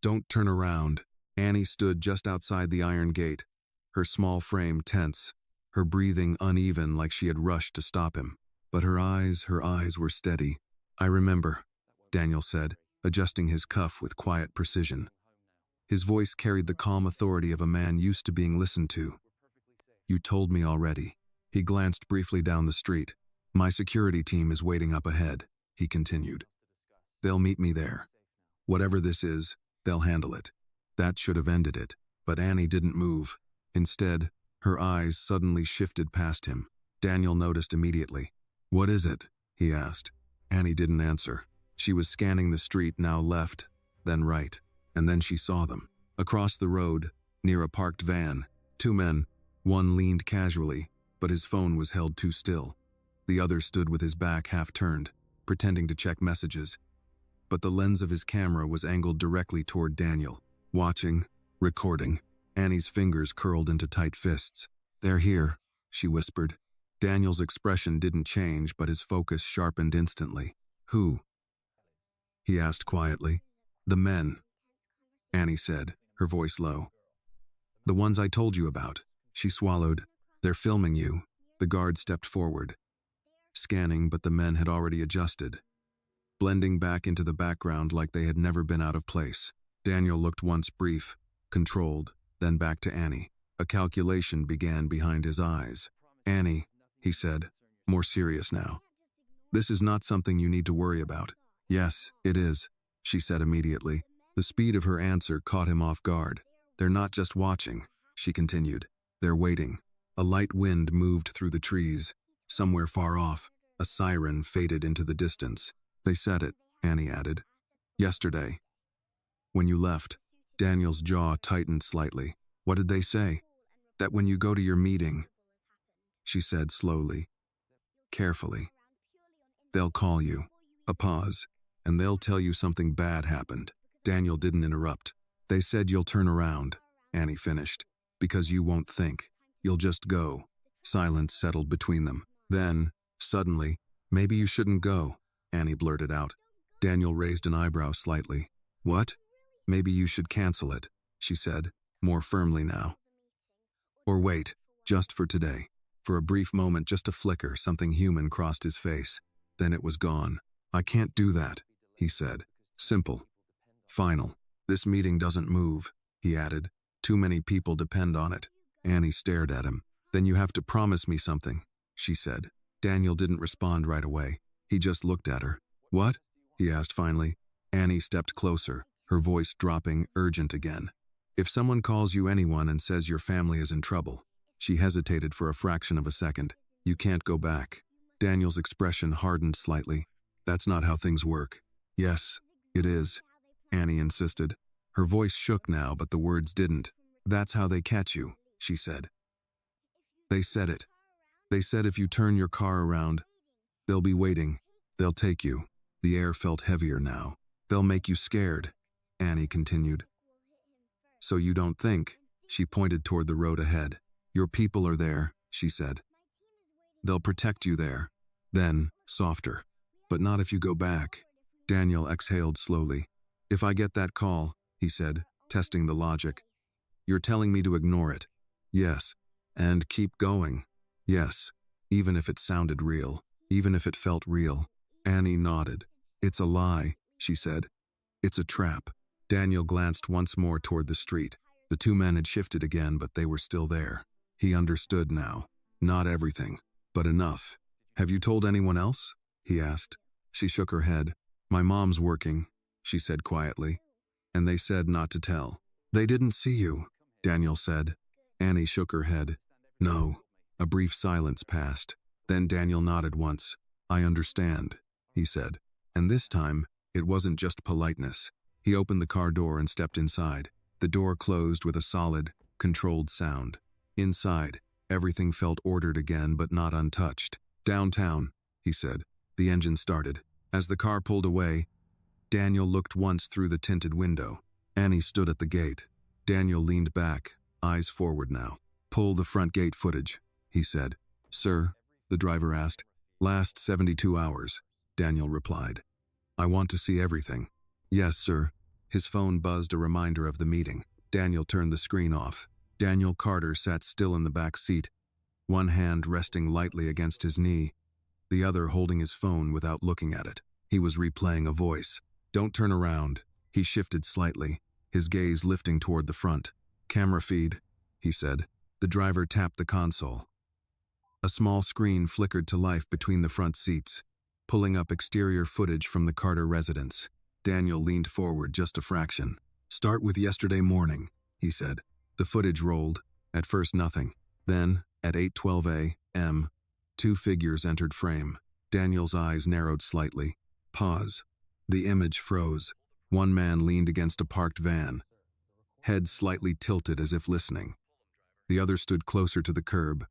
Don't turn around. Annie stood just outside the iron gate, her small frame tense, her breathing uneven like she had rushed to stop him. But her eyes were steady. I remember, Daniel said, adjusting his cuff with quiet precision. His voice carried the calm authority of a man used to being listened to. You told me already. He glanced briefly down the street. My security team is waiting up ahead, he continued. They'll meet me there. Whatever this is, they'll handle it. That should have ended it, but Annie didn't move. Instead, her eyes suddenly shifted past him. Daniel noticed immediately. What is it? He asked. Annie didn't answer. She was scanning the street, now left, then right, and then she saw them. Across the road, near a parked van, two men. One leaned casually, but his phone was held too still. The other stood with his back half turned, pretending to check messages. But the lens of his camera was angled directly toward Daniel. Watching, recording. Annie's fingers curled into tight fists. They're here, she whispered. Daniel's expression didn't change, but his focus sharpened instantly. Who? He asked quietly. The men, Annie said, her voice low. The ones I told you about. She swallowed. They're filming you. The guard stepped forward, scanning, but the men had already adjusted, blending back into the background like they had never been out of place. Daniel looked once brief, controlled, then back to Annie. A calculation began behind his eyes. Annie, he said, more serious now. This is not something you need to worry about. Yes, it is, she said immediately. The speed of her answer caught him off guard. They're not just watching, she continued. They're waiting. A light wind moved through the trees. Somewhere far off, a siren faded into the distance. They said it, Annie added. Yesterday. When you left. Daniel's jaw tightened slightly. What did they say? That when you go to your meeting, she said slowly, carefully. They'll call you. A pause, and they'll tell you something bad happened. Daniel didn't interrupt. They said you'll turn around, Annie finished. Because you won't think. You'll just go. Silence settled between them. Then, suddenly, maybe you shouldn't go, Annie blurted out. Daniel raised an eyebrow slightly. What? Maybe you should cancel it, she said, more firmly now. Or wait, just for today. For a brief moment, just a flicker, something human crossed his face. Then it was gone. I can't do that, he said. Simple. Final. This meeting doesn't move, he added. Too many people depend on it. Annie stared at him. Then you have to promise me something, she said. Daniel didn't respond right away. He just looked at her. What? He asked finally. Annie stepped closer, her voice dropping, urgent again. If someone calls you anyone and says your family is in trouble. She hesitated for a fraction of a second. You can't go back. Daniel's expression hardened slightly. That's not how things work. Yes, it is, Annie insisted. Her voice shook now, but the words didn't. That's how they catch you, she said. They said it. They said if you turn your car around, they'll be waiting. They'll take you. The air felt heavier now. They'll make you scared, Annie continued. So you don't think, she pointed toward the road ahead. Your people are there, she said. They'll protect you there. Then, softer. But not if you go back. Daniel exhaled slowly. If I get that call, he said, testing the logic. You're telling me to ignore it. Yes. And keep going. Yes. Even if it sounded real. Even if it felt real. Annie nodded. It's a lie, she said. It's a trap. Daniel glanced once more toward the street. The two men had shifted again, but they were still there. He understood now. Not everything, but enough. Have you told anyone else? He asked. She shook her head. My mom's working, she said quietly. And they said not to tell. They didn't see you, Daniel said. Annie shook her head. No. A brief silence passed. Then Daniel nodded once. I understand, he said. And this time, it wasn't just politeness. He opened the car door and stepped inside. The door closed with a solid, controlled sound. Inside, everything felt ordered again but not untouched. Downtown, he said. The engine started. As the car pulled away, Daniel looked once through the tinted window. Annie stood at the gate. Daniel leaned back, eyes forward now. Pull the front gate footage, he said. Sir, the driver asked. Last 72 hours, Daniel replied. I want to see everything. Yes, sir. His phone buzzed a reminder of the meeting. Daniel turned the screen off. Daniel Carter sat still in the back seat, one hand resting lightly against his knee, the other holding his phone without looking at it. He was replaying a voice. "Don't turn around." He shifted slightly, his gaze lifting toward the front. "Camera feed," he said. The driver tapped the console. A small screen flickered to life between the front seats, pulling up exterior footage from the Carter residence. Daniel leaned forward just a fraction. "Start with yesterday morning," he said. The footage rolled. At first nothing. Then, at 8:12 a.m., two figures entered frame. Daniel's eyes narrowed slightly. Pause. The image froze. One man leaned against a parked van, head slightly tilted as if listening. The other stood closer to the curb,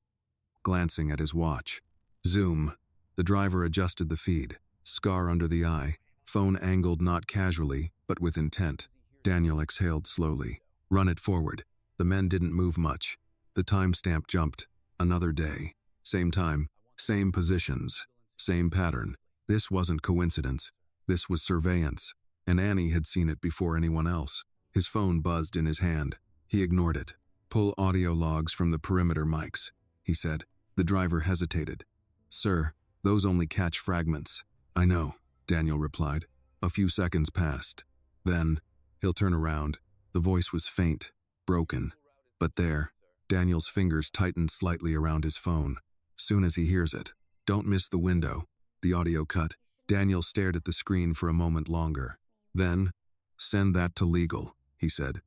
glancing at his watch. Zoom. The driver adjusted the feed. Scar under the eye. Phone angled not casually, but with intent. Daniel exhaled slowly. "Run it forward." The men didn't move much. The timestamp jumped. Another day. Same time. Same positions. Same pattern. This wasn't coincidence. This was surveillance. And Annie had seen it before anyone else. His phone buzzed in his hand. He ignored it. "Pull audio logs from the perimeter mics," he said. The driver hesitated. "Sir, those only catch fragments." "I know," Daniel replied. A few seconds passed. Then, "He'll turn around." The voice was faint, broken. But there, Daniel's fingers tightened slightly around his phone. "Soon as he hears it. Don't miss the window." The audio cut. Daniel stared at the screen for a moment longer. Then, "Send that to legal," he said.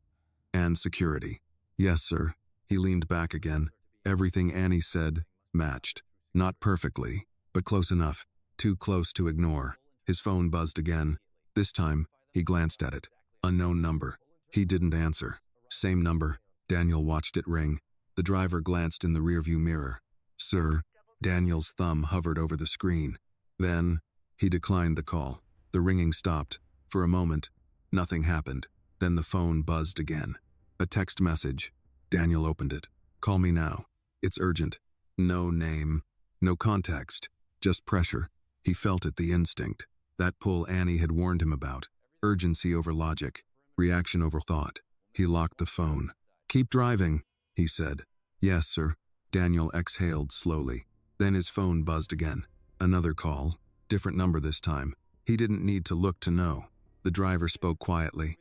"And security." "Yes, sir." He leaned back again. Everything Annie said matched. Not perfectly, but close enough. Too close to ignore. His phone buzzed again. This time, he glanced at it. Unknown number. He didn't answer. Same number. Daniel watched it ring. The driver glanced in the rearview mirror. "Sir." Daniel's thumb hovered over the screen. Then, he declined the call. The ringing stopped. For a moment, nothing happened. Then the phone buzzed again. A text message. Daniel opened it. "Call me now. It's urgent." No name. No context. Just pressure. He felt it, the instinct. That pull Annie had warned him about. Urgency over logic. Reaction over thought. He locked the phone. "Keep driving," he said. "Yes, sir." Daniel exhaled slowly. Then his phone buzzed again. Another call. Different number this time. He didn't need to look to know. The driver spoke quietly.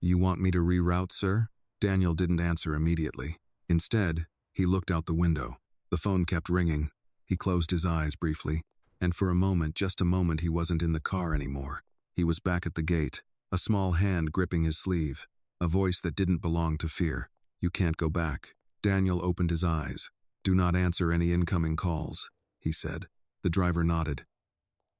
"You want me to reroute, sir?" Daniel didn't answer immediately. Instead, he looked out the window. The phone kept ringing. He closed his eyes briefly. And for a moment, just a moment, he wasn't in the car anymore. He was back at the gate, a small hand gripping his sleeve. A voice that didn't belong to fear. "You can't go back." Daniel opened his eyes. "Do not answer any incoming calls," he said. The driver nodded.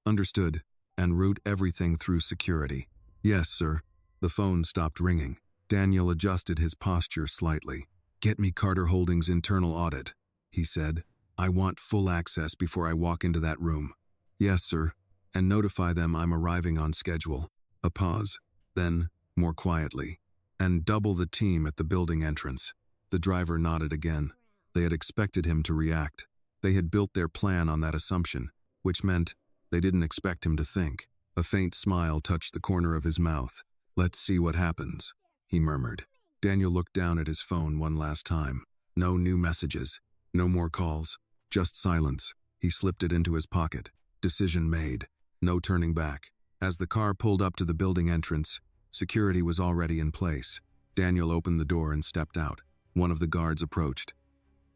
"Understood. And route everything through security." "Yes, sir." The phone stopped ringing. Daniel adjusted his posture slightly. "Get me Carter Holdings' internal audit," he said. "I want full access before I walk into that room." "Yes, sir." "And notify them I'm arriving on schedule." A pause. Then, more quietly. "And double the team at the building entrance." The driver nodded again. They had expected him to react. They had built their plan on that assumption, which meant they didn't expect him to think. A faint smile touched the corner of his mouth. "Let's see what happens," he murmured. Daniel looked down at his phone one last time. No new messages. No more calls. Just silence. He slipped it into his pocket. Decision made. No turning back. As the car pulled up to the building entrance, security was already in place. Daniel opened the door and stepped out. One of the guards approached.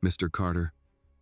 "Mr. Carter,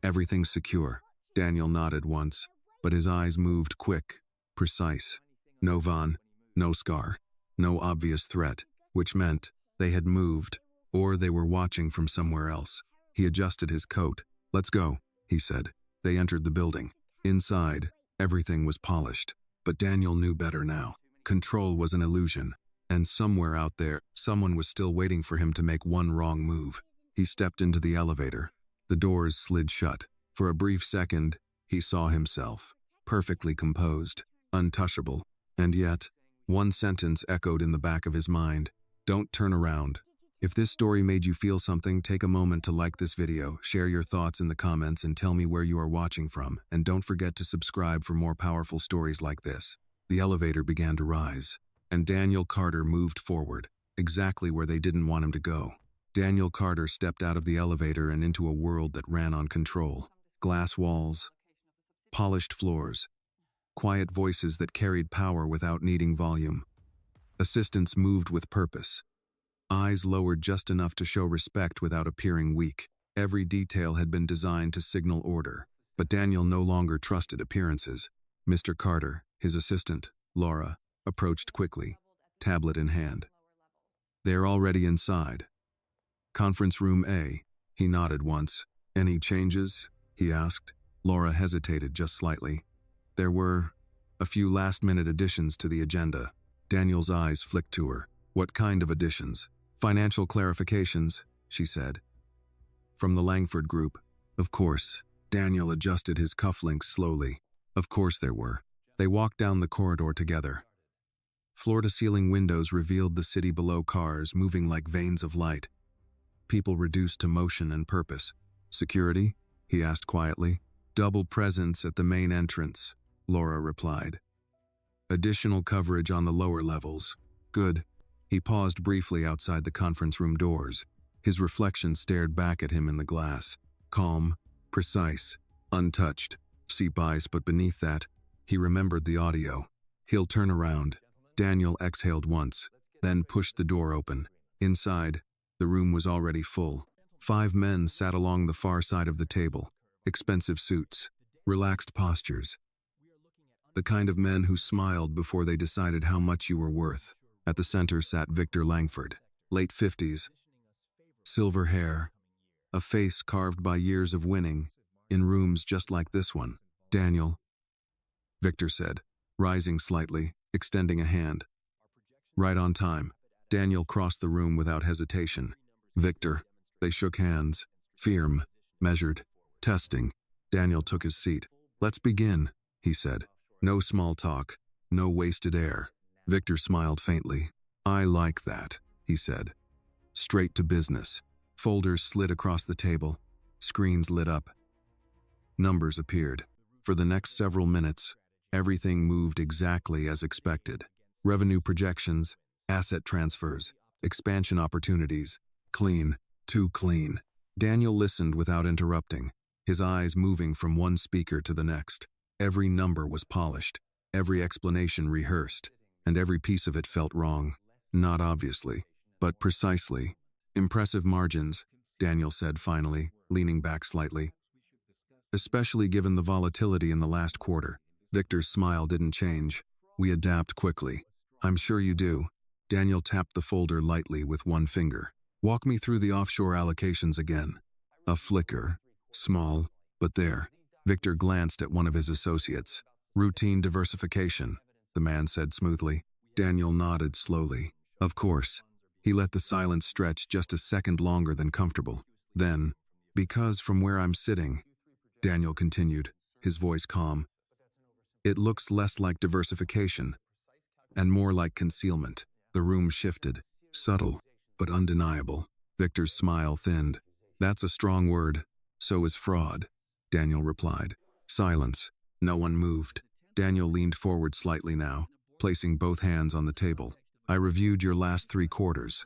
everything's secure." Daniel nodded once, but his eyes moved quick, precise. No Vaughn, no Scar, no obvious threat, which meant they had moved, or they were watching from somewhere else. He adjusted his coat. "Let's go," he said. They entered the building. Inside, everything was polished. But Daniel knew better now. Control was an illusion. And somewhere out there, someone was still waiting for him to make one wrong move. He stepped into the elevator. The doors slid shut. For a brief second, he saw himself. Perfectly composed. Untouchable. And yet, one sentence echoed in the back of his mind. "Don't turn around." If this story made you feel something, take a moment to like this video, share your thoughts in the comments, and tell me where you are watching from. And don't forget to subscribe for more powerful stories like this. The elevator began to rise. and Daniel Carter moved forward, exactly where they didn't want him to go. Daniel Carter stepped out of the elevator and into a world that ran on control. Glass walls, polished floors, quiet voices that carried power without needing volume. Assistants moved with purpose. Eyes lowered just enough to show respect without appearing weak. Every detail had been designed to signal order, but Daniel no longer trusted appearances. Mr. Carter, his assistant, Laura, approached quickly, tablet in hand. They're already inside. Conference room A, he nodded once. Any changes? He asked. Laura hesitated just slightly. There were a few last-minute additions to the agenda. Daniel's eyes flicked to her. What kind of additions? Financial clarifications, she said. From the Langford group. Of course. Daniel adjusted his cufflinks slowly. Of course there were. They walked down the corridor together. Floor-to-ceiling windows revealed the city below, cars moving like veins of light. People reduced to motion and purpose. Security? He asked quietly. Double presence at the main entrance, Laura replied. Additional coverage on the lower levels. Good. He paused briefly outside the conference room doors. His reflection stared back at him in the glass. Calm, precise, untouched. Seep ice, but beneath that, he remembered the audio. He'll turn around. Daniel exhaled once, then pushed the door open. Inside, the room was already full. 5 men sat along the far side of the table. Expensive suits, relaxed postures. The kind of men who smiled before they decided how much you were worth. At the center sat Victor Langford, late 50s. Silver hair, a face carved by years of winning, in rooms just like this one. Daniel, Victor said, rising slightly, extending a hand. Right on time. Daniel crossed the room without hesitation. Victor. They shook hands. Firm. Measured. Testing. Daniel took his seat. Let's begin, he said. No small talk. No wasted air. Victor smiled faintly. I like that, he said. Straight to business. Folders slid across the table. Screens lit up. Numbers appeared. For the next several minutes, everything moved exactly as expected. Revenue projections, asset transfers, expansion opportunities. Clean. Too clean. Daniel listened without interrupting, his eyes moving from one speaker to the next. Every number was polished, every explanation rehearsed, and every piece of it felt wrong. Not obviously, but precisely. Impressive margins, Daniel said finally, leaning back slightly. Especially given the volatility in the last quarter. Victor's smile didn't change. We adapt quickly. I'm sure you do. Daniel tapped the folder lightly with one finger. Walk me through the offshore allocations again. A flicker. Small, but there. Victor glanced at one of his associates. Routine diversification, the man said smoothly. Daniel nodded slowly. Of course. He let the silence stretch just a second longer than comfortable. Then, because from where I'm sitting, Daniel continued, his voice calm, it looks less like diversification and more like concealment. The room shifted, subtle, but undeniable. Victor's smile thinned. That's a strong word. So is fraud, Daniel replied. Silence. No one moved. Daniel leaned forward slightly now, placing both hands on the table. I reviewed your last 3 quarters,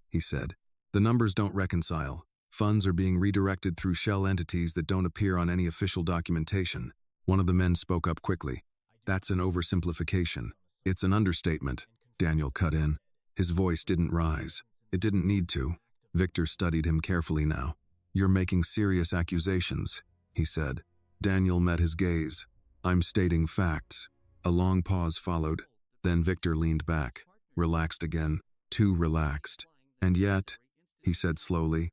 he said. The numbers don't reconcile. Funds are being redirected through shell entities that don't appear on any official documentation. One of the men spoke up quickly. That's an oversimplification. It's an understatement, Daniel cut in. His voice didn't rise. It didn't need to. Victor studied him carefully now. You're making serious accusations, he said. Daniel met his gaze. I'm stating facts. A long pause followed. Then Victor leaned back, relaxed again, too relaxed. And yet, he said slowly,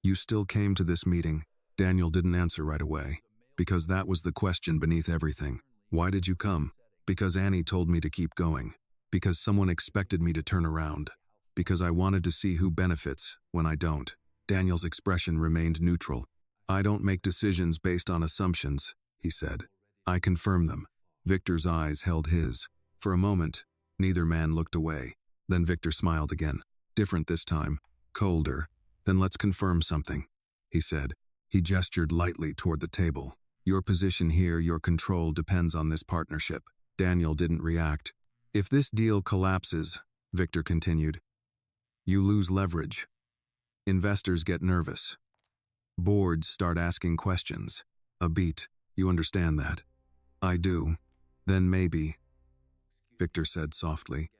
you still came to this meeting. Daniel didn't answer right away, because that was the question beneath everything. Why did you come? Because Annie told me to keep going. Because someone expected me to turn around. Because I wanted to see who benefits when I don't. Daniel's expression remained neutral. I don't make decisions based on assumptions, he said. I confirm them. Victor's eyes held his. For a moment, neither man looked away. Then Victor smiled again. Different this time. Colder. Then let's confirm something, he said. He gestured lightly toward the table. Your position here, your control depends on this partnership. Daniel didn't react. If this deal collapses, Victor continued, you lose leverage. Investors get nervous. Boards start asking questions. A beat, you understand that? I do. Then maybe, Victor said softly,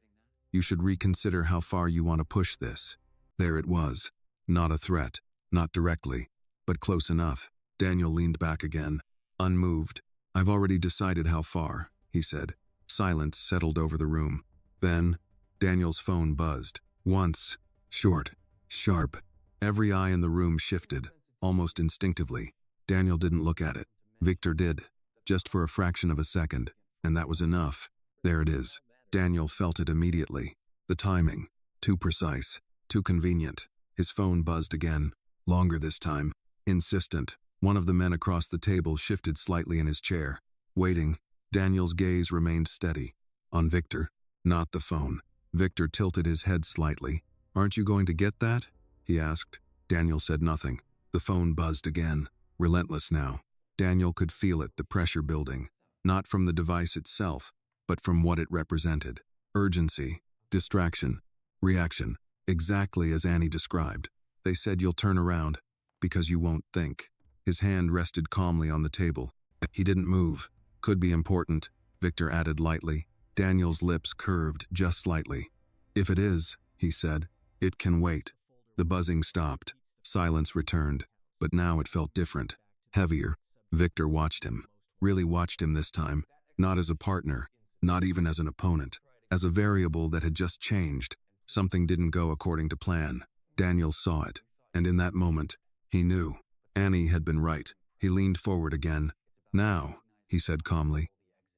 you should reconsider how far you want to push this. There it was. Not a threat, not directly, but close enough. Daniel leaned back again, unmoved. I've already decided how far, he said. Silence settled over the room. Then, Daniel's phone buzzed. Once, short, sharp. Every eye in the room shifted, almost instinctively. Daniel didn't look at it. Victor did, just for a fraction of a second, and that was enough. There it is. Daniel felt it immediately. The timing, too precise, too convenient. His phone buzzed again, longer this time, insistent. One of the men across the table shifted slightly in his chair. Waiting, Daniel's gaze remained steady. On Victor, not the phone. Victor tilted his head slightly. Aren't you going to get that? He asked. Daniel said nothing. The phone buzzed again, relentless now. Daniel could feel it, the pressure building, not from the device itself, but from what it represented. Urgency, distraction, reaction, exactly as Annie described. They said you'll turn around, because you won't think. His hand rested calmly on the table. He didn't move. Could be important, Victor added lightly. Daniel's lips curved just slightly. If it is, he said, it can wait. The buzzing stopped. Silence returned, but now it felt different, heavier. Victor watched him, really watched him this time, not as a partner, not even as an opponent, as a variable that had just changed. Something didn't go according to plan. Daniel saw it, and in that moment, he knew. Annie had been right. He leaned forward again. Now, he said calmly.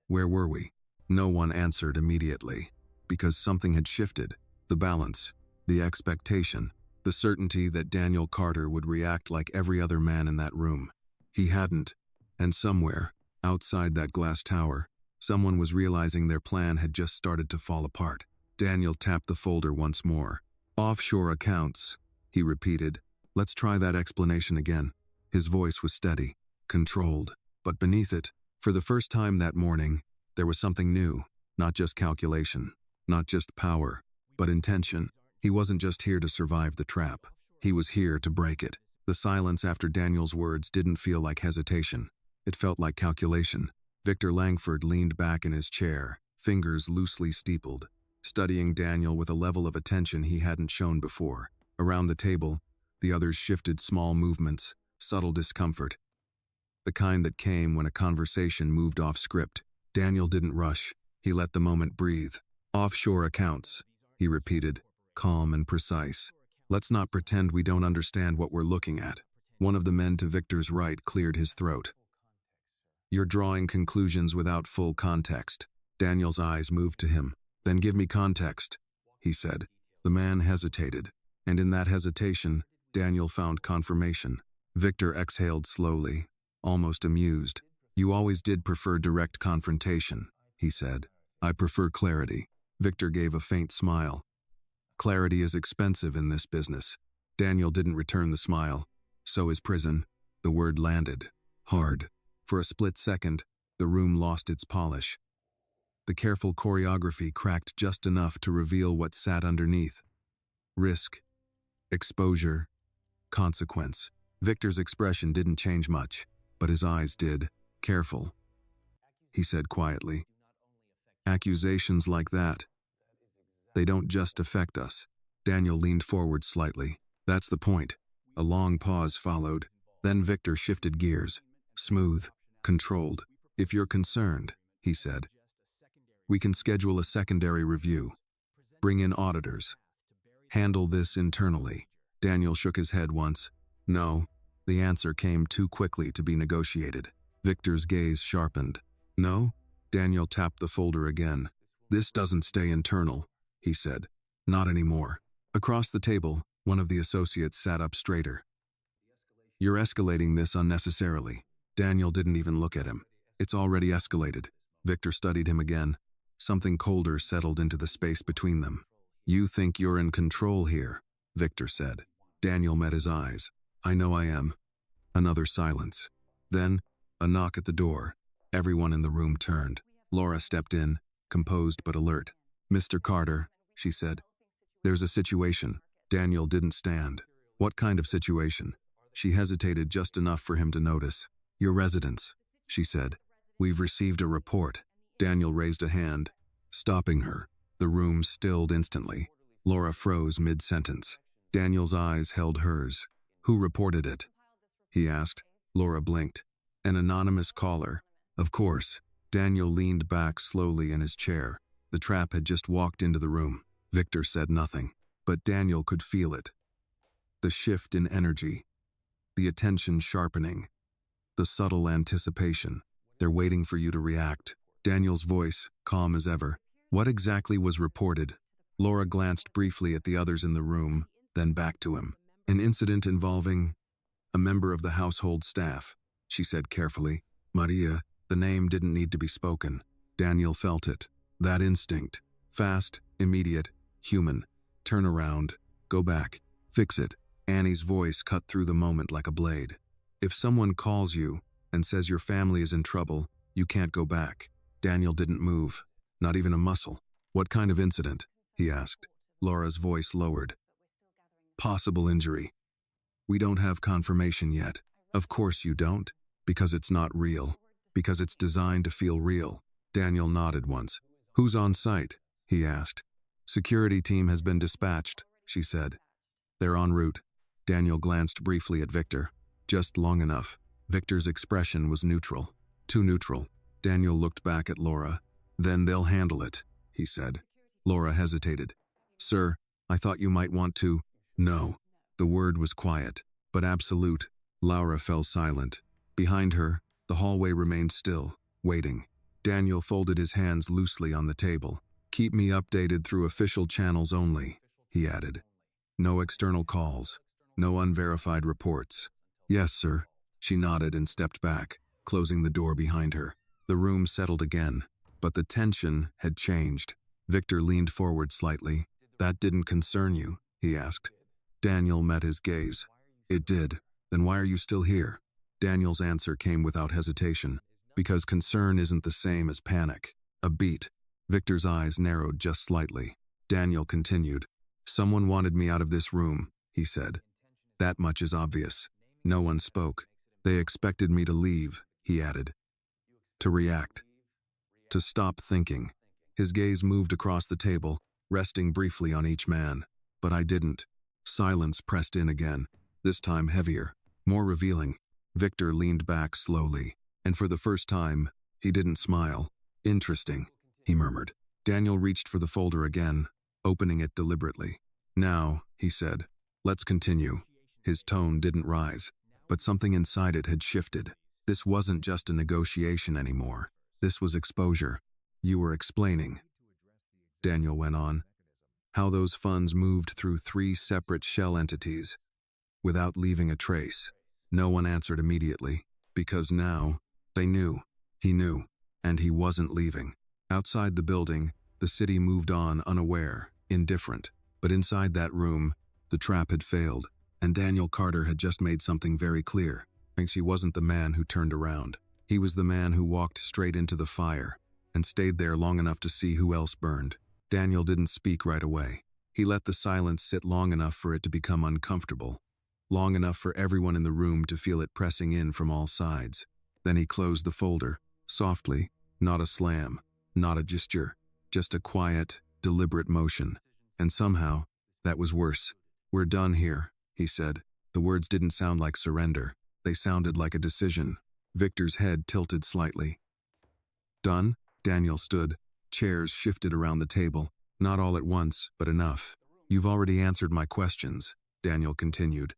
Where were we? No one answered immediately, because something had shifted. The balance, the expectation, the certainty that Daniel Carter would react like every other man in that room. He hadn't, and somewhere, outside that glass tower, someone was realizing their plan had just started to fall apart. Daniel tapped the folder once more. Offshore accounts, he repeated. Let's try that explanation again. His voice was steady, controlled, but beneath it, for the first time that morning, there was something new, not just calculation, not just power, but intention. He wasn't just here to survive the trap. He was here to break it. The silence after Daniel's words didn't feel like hesitation. It felt like calculation. Victor Langford leaned back in his chair, fingers loosely steepled, studying Daniel with a level of attention he hadn't shown before. Around the table, the others shifted small movements, subtle discomfort, the kind that came when a conversation moved off script. Daniel didn't rush. He let the moment breathe. Offshore accounts, he repeated, calm and precise. Let's not pretend we don't understand what we're looking at. One of the men to Victor's right cleared his throat. You're drawing conclusions without full context. Daniel's eyes moved to him. Then give me context, he said. The man hesitated, and in that hesitation, Daniel found confirmation. Victor exhaled slowly, almost amused. You always did prefer direct confrontation, he said. I prefer clarity. Victor gave a faint smile. Clarity is expensive in this business. Daniel didn't return the smile. So is prison. The word landed. Hard. For a split second, the room lost its polish. The careful choreography cracked just enough to reveal what sat underneath. Risk. Exposure. Consequence. Victor's expression didn't change much, but his eyes did. Careful, he said quietly. Accusations like that, they don't just affect us. Daniel leaned forward slightly. That's the point. A long pause followed. Then Victor shifted gears. Smooth, controlled. If you're concerned, he said, we can schedule a secondary review. Bring in auditors. Handle this internally. Daniel shook his head once. No, the answer came too quickly to be negotiated. Victor's gaze sharpened. No? Daniel tapped the folder again. This doesn't stay internal, he said. Not anymore. Across the table, one of the associates sat up straighter. You're escalating this unnecessarily. Daniel didn't even look at him. It's already escalated. Victor studied him again. Something colder settled into the space between them. You think you're in control here, Victor said. Daniel met his eyes. I know I am. Another silence. Then, a knock at the door. Everyone in the room turned. Laura stepped in, composed but alert. Mr. Carter, she said, there's a situation. Daniel didn't stand. What kind of situation? She hesitated just enough for him to notice. Your residence, she said. We've received a report. Daniel raised a hand, stopping her. The room stilled instantly. Laura froze mid-sentence. Daniel's eyes held hers. Who reported it? He asked. Laura blinked. An anonymous caller. Of course. Daniel leaned back slowly in his chair. The trap had just walked into the room. Victor said nothing, but Daniel could feel it. The shift in energy. The attention sharpening. The subtle anticipation. They're waiting for you to react. Daniel's voice, calm as ever. What exactly was reported? Laura glanced briefly at the others in the room, then back to him. An incident involving a member of the household staff, she said carefully. Maria, the name didn't need to be spoken. Daniel felt it. That instinct. Fast, immediate, human. Turn around. Go back. Fix it. Annie's voice cut through the moment like a blade. If someone calls you and says your family is in trouble, you can't go back. Daniel didn't move. Not even a muscle. What kind of incident? He asked. Laura's voice lowered. Possible injury. We don't have confirmation yet. Of course you don't. Because it's not real. Because it's designed to feel real. Daniel nodded once. Who's on site? He asked. Security team has been dispatched, she said. They're en route. Daniel glanced briefly at Victor. Just long enough. Victor's expression was neutral. Too neutral. Daniel looked back at Laura. Then they'll handle it, he said. Laura hesitated. Sir, I thought you might want to. No. The word was quiet, but absolute. Laura fell silent. Behind her, the hallway remained still, waiting. Daniel folded his hands loosely on the table. Keep me updated through official channels only, he added. No external calls. No unverified reports. Yes, sir. She nodded and stepped back, closing the door behind her. The room settled again, but the tension had changed. Victor leaned forward slightly. That didn't concern you, he asked. Daniel met his gaze. It did. Then why are you still here? Daniel's answer came without hesitation. Because concern isn't the same as panic. A beat. Victor's eyes narrowed just slightly. Daniel continued. Someone wanted me out of this room, he said. That much is obvious. No one spoke. They expected me to leave, he added. To react. To stop thinking. His gaze moved across the table, resting briefly on each man. But I didn't. Silence pressed in again, this time heavier, more revealing. Victor leaned back slowly, and for the first time, he didn't smile. Interesting, he murmured. Daniel reached for the folder again, opening it deliberately. Now, he said, let's continue. His tone didn't rise, but something inside it had shifted. This wasn't just a negotiation anymore. This was exposure. You were explaining, Daniel went on, how those funds moved through 3 separate shell entities, without leaving a trace. No one answered immediately, because now, they knew. He knew, and he wasn't leaving. Outside the building, the city moved on unaware, indifferent. But inside that room, the trap had failed, and Daniel Carter had just made something very clear. He wasn't the man who turned around. He was the man who walked straight into the fire, and stayed there long enough to see who else burned. Daniel didn't speak right away. He let the silence sit long enough for it to become uncomfortable, long enough for everyone in the room to feel it pressing in from all sides. Then he closed the folder, softly, not a slam, not a gesture, just a quiet, deliberate motion. And somehow, that was worse. We're done here, he said. The words didn't sound like surrender. They sounded like a decision. Victor's head tilted slightly. Done? Daniel stood. Chairs shifted around the table. Not all at once, but enough. You've already answered my questions, Daniel continued.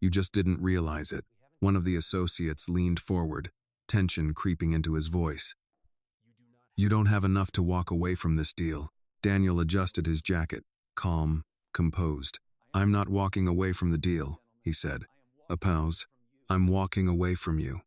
You just didn't realize it. One of the associates leaned forward, tension creeping into his voice. You don't have enough to walk away from this deal. Daniel adjusted his jacket, calm, composed. I'm not walking away from the deal, he said. A pause. I'm walking away from you.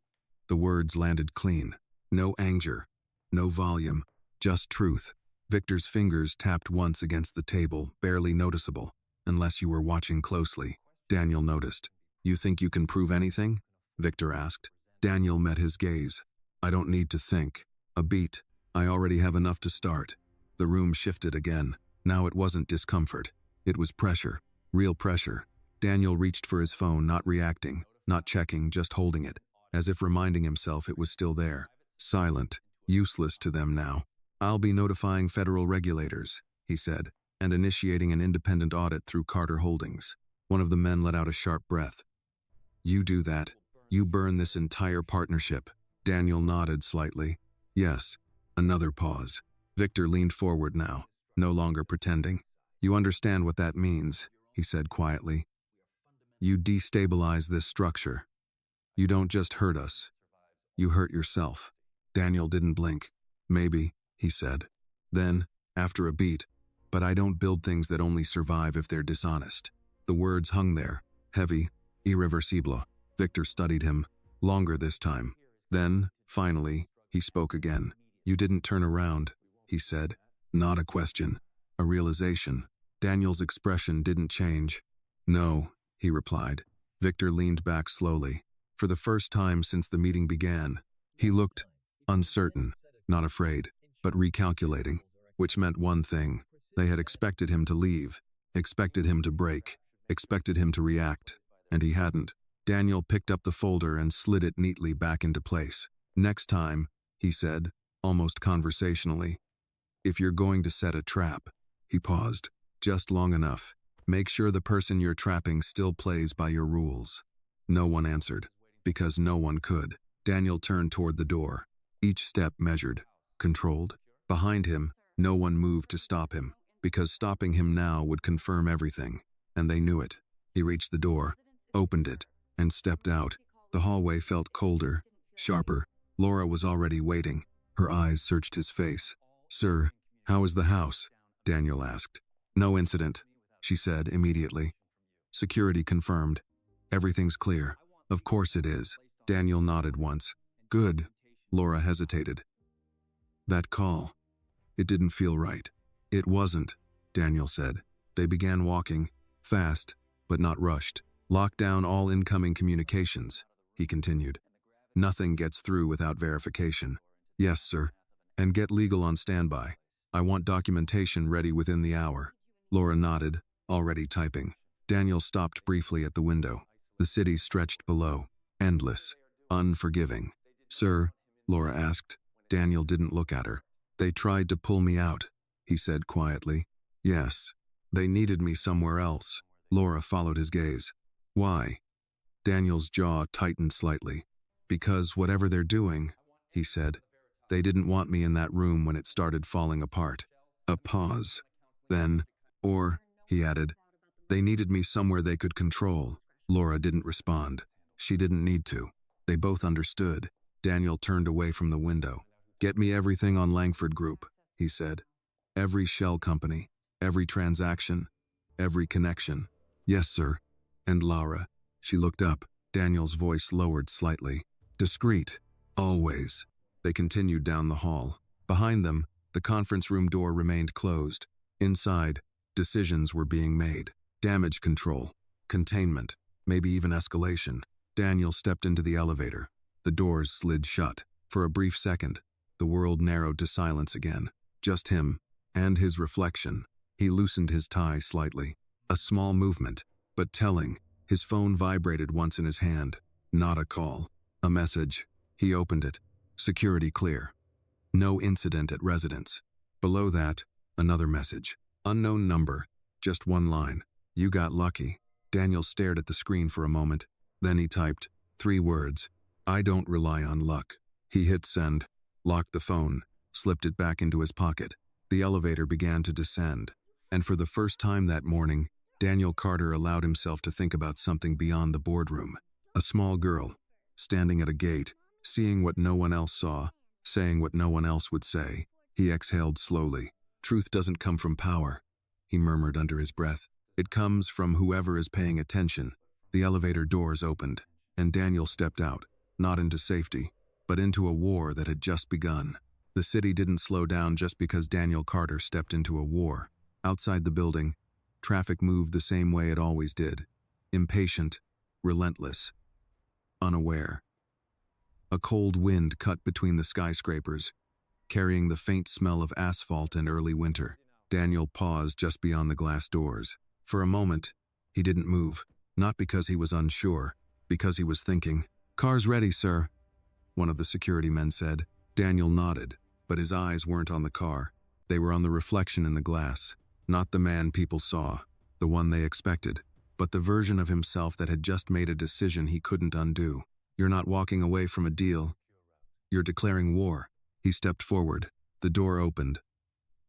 The words landed clean. No anger, no volume, just truth. Victor's fingers tapped once against the table, barely noticeable, unless you were watching closely. Daniel noticed. You think you can prove anything? Victor asked. Daniel met his gaze. I don't need to think. A beat. I already have enough to start. The room shifted again. Now it wasn't discomfort. It was pressure. Real pressure. Daniel reached for his phone, not reacting, not checking, just holding it, as if reminding himself it was still there. Silent. Useless to them now. "I'll be notifying federal regulators," he said, "and initiating an independent audit through Carter Holdings." One of the men let out a sharp breath. "You do that. You burn this entire partnership." Daniel nodded slightly. "Yes." Another pause. Victor leaned forward now, no longer pretending. "You understand what that means," he said quietly. "You destabilize this structure. You don't just hurt us. You hurt yourself." Daniel didn't blink. "Maybe," he said. Then, after a beat, "But I don't build things that only survive if they're dishonest." The words hung there, heavy, irreversible. Victor studied him, longer this time. Then, finally, he spoke again. "You didn't turn around," he said. Not a question, a realization. Daniel's expression didn't change. "No," he replied. Victor leaned back slowly. For the first time since the meeting began, he looked uncertain, not afraid, but recalculating, which meant one thing. They had expected him to leave, expected him to break, expected him to react, and he hadn't. Daniel picked up the folder and slid it neatly back into place. "Next time," he said, almost conversationally, "if you're going to set a trap," he paused, just long enough, "make sure the person you're trapping still plays by your rules." No one answered, because no one could. Daniel turned toward the door, each step measured, controlled. Behind him, no one moved to stop him, because stopping him now would confirm everything, and they knew it. He reached the door, opened it, and stepped out. The hallway felt colder, sharper. Laura was already waiting. Her eyes searched his face. "Sir, how is the house?" Daniel asked. "No incident," she said immediately. "Security confirmed. Everything's clear." "Of course it is." Daniel nodded once. "Good." Laura hesitated. "That call. It didn't feel right." "It wasn't," Daniel said. They began walking, fast, but not rushed. "Lock down all incoming communications," he continued. "Nothing gets through without verification." "Yes, sir. And get legal on standby. I want documentation ready within the hour." Laura nodded, already typing. Daniel stopped briefly at the window. The city stretched below, endless, unforgiving. "Sir?" Laura asked. Daniel didn't look at her. "They tried to pull me out," he said quietly. "Yes. They needed me somewhere else." Laura followed his gaze. "Why?" Daniel's jaw tightened slightly. "Because whatever they're doing," he said, "they didn't want me in that room when it started falling apart." A pause. Then, he added, "they needed me somewhere they could control." Laura didn't respond. She didn't need to. They both understood. Daniel turned away from the window. "Get me everything on Langford Group," he said. "Every shell company, every transaction, every connection." "Yes, sir." "And Laura." She looked up. Daniel's voice lowered slightly. "Discreet. Always." They continued down the hall. Behind them, the conference room door remained closed. Inside, decisions were being made. Damage control, containment, maybe even escalation. Daniel stepped into the elevator. The doors slid shut. For a brief second, the world narrowed to silence again. Just him, and his reflection. He loosened his tie slightly. A small movement, but telling. His phone vibrated once in his hand. Not a call. A message. He opened it. Security clear. No incident at residence. Below that, another message. Unknown number. Just one line. "You got lucky." Daniel stared at the screen for a moment. Then he typed 3 words. "I don't rely on luck." He hit send, locked the phone, slipped it back into his pocket. The elevator began to descend. And for the first time that morning, Daniel Carter allowed himself to think about something beyond the boardroom. A small girl, standing at a gate, seeing what no one else saw, saying what no one else would say. He exhaled slowly. "Truth doesn't come from power," he murmured under his breath. "It comes from whoever is paying attention." The elevator doors opened, and Daniel stepped out, not into safety, but into a war that had just begun. The city didn't slow down just because Daniel Carter stepped into a war. Outside the building, traffic moved the same way it always did. Impatient, relentless, unaware. A cold wind cut between the skyscrapers, carrying the faint smell of asphalt and early winter. Daniel paused just beyond the glass doors. For a moment, he didn't move, not because he was unsure, because he was thinking. "Car's ready, sir," one of the security men said. Daniel nodded, but his eyes weren't on the car. They were on the reflection in the glass. Not the man people saw, the one they expected, but the version of himself that had just made a decision he couldn't undo. "You're not walking away from a deal. You're declaring war." He stepped forward. The door opened.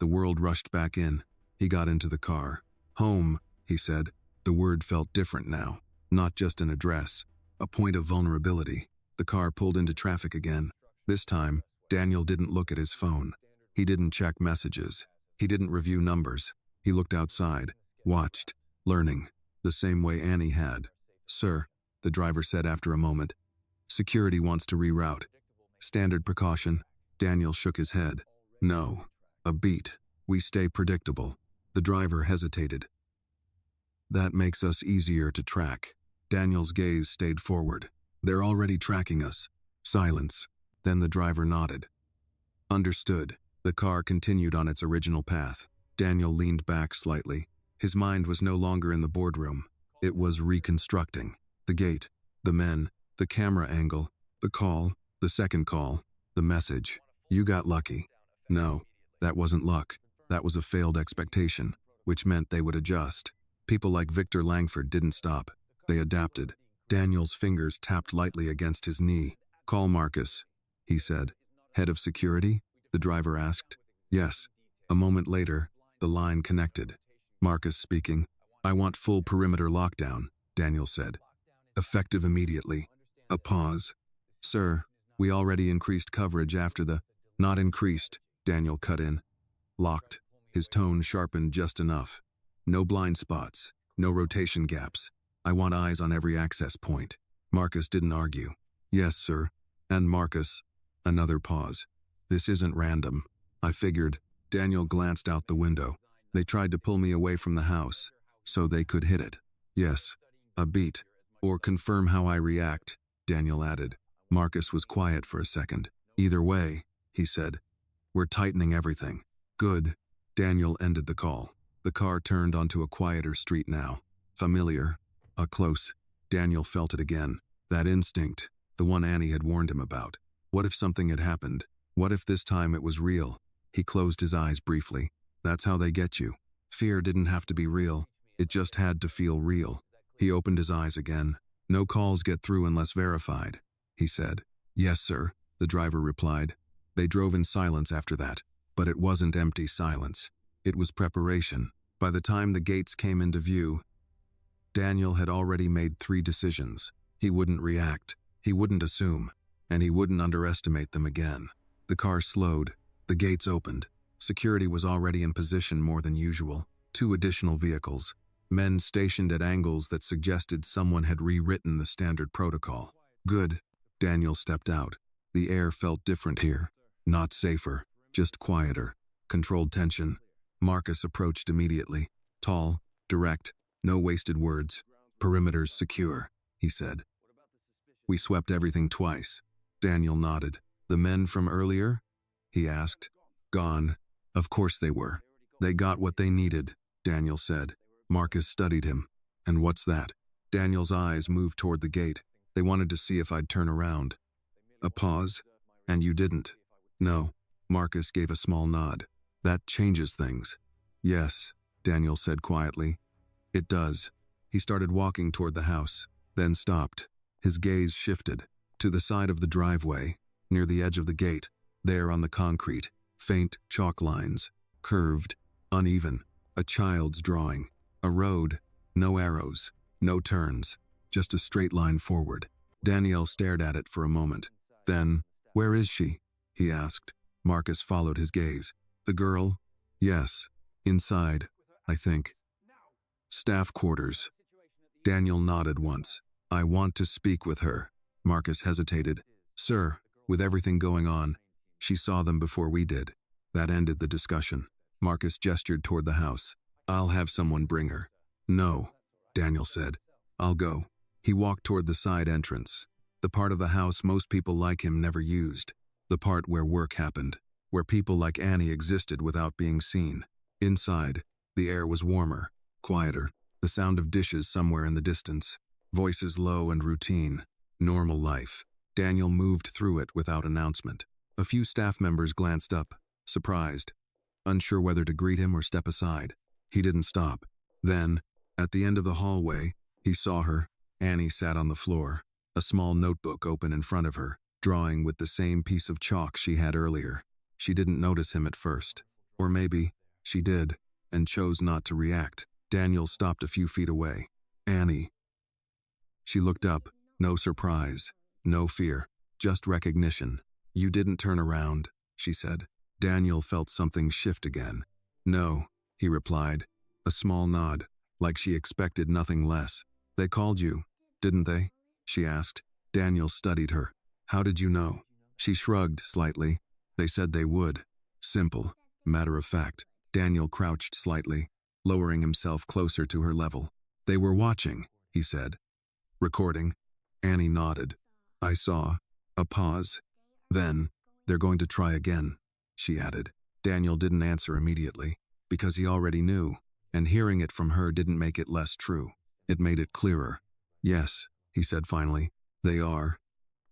The world rushed back in. He got into the car. "Home," he said. The word felt different now. Not just an address, a point of vulnerability. The car pulled into traffic again. This time, Daniel didn't look at his phone. He didn't check messages. He didn't review numbers. He looked outside, watched, learning, the same way Annie had. "Sir," the driver said after a moment, "security wants to reroute." "Standard precaution." Daniel shook his head. "No. A beat. We stay predictable." The driver hesitated. "That makes us easier to track." Daniel's gaze stayed forward. "They're already tracking us." Silence. Then the driver nodded. "Understood." The car continued on its original path. Daniel leaned back slightly. His mind was no longer in the boardroom. It was reconstructing. The gate, the men, the camera angle, the call, the second call, the message. "You got lucky." No, that wasn't luck. That was a failed expectation, which meant they would adjust. People like Victor Langford didn't stop. They adapted. Daniel's fingers tapped lightly against his knee. "Call Marcus," he said. "Head of security?" the driver asked. "Yes." A moment later, the line connected. Marcus speaking. "I want full perimeter lockdown," Daniel said. "Effective immediately." A pause. "Sir, we already increased coverage after the—" "Not increased," Daniel cut in. "Locked." His tone sharpened just enough. "No blind spots. No rotation gaps. I want eyes on every access point." Marcus didn't argue. "Yes, sir." "And Marcus." Another pause. "This isn't random. I figured." Daniel glanced out the window. "They tried to pull me away from the house, so they could hit it." "Yes. A beat. Or confirm how I react," Daniel added. Marcus was quiet for a second. "Either way," he said. "We're tightening everything." "Good." Daniel ended the call. The car turned onto a quieter street now. Familiar. Close. Daniel felt it again. That instinct, the one Annie had warned him about. What if something had happened? What if this time it was real? He closed his eyes briefly. That's how they get you. Fear didn't have to be real. It just had to feel real. He opened his eyes again. "No calls get through unless verified," he said. "Yes, sir," the driver replied. They drove in silence after that. But it wasn't empty silence. It was preparation. By the time the gates came into view, Daniel had already made 3 decisions. He wouldn't react. He wouldn't assume. And he wouldn't underestimate them again. The car slowed. The gates opened. Security was already in position more than usual. 2 additional vehicles. Men stationed at angles that suggested someone had rewritten the standard protocol. "Good." Daniel stepped out. The air felt different here. Not safer, just quieter. Controlled tension. Marcus approached immediately. Tall, direct, no wasted words. "Perimeters secure," he said. "We swept everything twice." Daniel nodded. "The men from earlier?" he asked. "Gone." Of course they were. "They got what they needed," Daniel said. Marcus studied him. "And what's that?" Daniel's eyes moved toward the gate. "They wanted to see if I'd turn around." A pause. "And you didn't?" "No." Marcus gave a small nod. "That changes things." "Yes," Daniel said quietly. "It does." He started walking toward the house, then stopped. His gaze shifted. To the side of the driveway, near the edge of the gate, there on the concrete, faint chalk lines, curved, uneven, a child's drawing. A road, no arrows, no turns, just a straight line forward. Daniel stared at it for a moment. Then, "Where is she?" he asked. Marcus followed his gaze. "The girl?" "Yes. Inside, I think." "Staff quarters." Daniel nodded once. "I want to speak with her." Marcus hesitated. "Sir, with everything going on, she saw them before we did." That ended the discussion. Marcus gestured toward the house. "I'll have someone bring her." "No," Daniel said. "I'll go." He walked toward the side entrance, the part of the house most people like him never used, the part where work happened. where people like Annie existed without being seen. Inside, the air was warmer, quieter, the sound of dishes somewhere in the distance, voices low and routine. Normal life. Daniel moved through it without announcement. A few staff members glanced up, surprised, unsure whether to greet him or step aside. He didn't stop. Then, at the end of the hallway, he saw her. Annie sat on the floor, a small notebook open in front of her, drawing with the same piece of chalk she had earlier. She didn't notice him at first. Or maybe she did, and chose not to react. Daniel stopped a few feet away. Annie. She looked up, no surprise, no fear, just recognition. You didn't turn around, she said. Daniel felt something shift again. No, he replied, a small nod, like she expected nothing less. They called you, didn't they? She asked. Daniel studied her. How did you know? She shrugged slightly. They said they would. Simple, matter of fact. Daniel crouched slightly, lowering himself closer to her level. They were watching, he said. Recording. Annie nodded. I saw. A pause. Then, they're going to try again, she added. Daniel didn't answer immediately, because he already knew, and hearing it from her didn't make it less true. It made it clearer. Yes, he said finally. They are.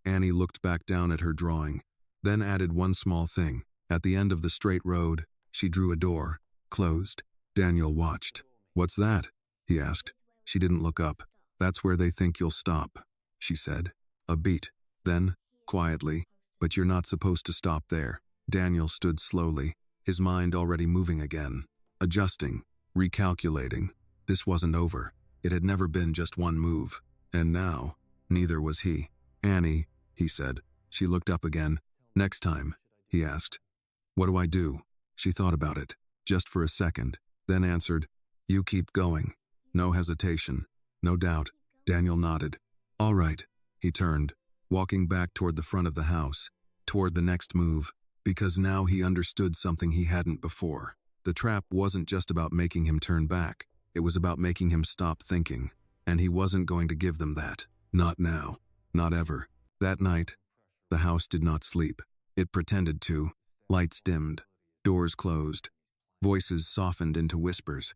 Annie looked back down at her drawing, then added one small thing. At the end of the straight road, she drew a door, closed. Daniel watched. What's that? He asked. She didn't look up. That's where they think you'll stop, she said. A beat. Then, quietly, but you're not supposed to stop there. Daniel stood slowly, his mind already moving again, adjusting, recalculating. This wasn't over. It had never been just one move. And now, neither was he. Annie, he said. She looked up again. Next time, he asked. What do I do? She thought about it, just for a second, then answered, you keep going. No hesitation, no doubt. Daniel nodded. All right. He turned, walking back toward the front of the house, toward the next move, because now he understood something he hadn't before. The trap wasn't just about making him turn back. It was about making him stop thinking, and he wasn't going to give them that. Not now. Not ever. That night, the house did not sleep. It pretended to. Lights dimmed. Doors closed. Voices softened into whispers.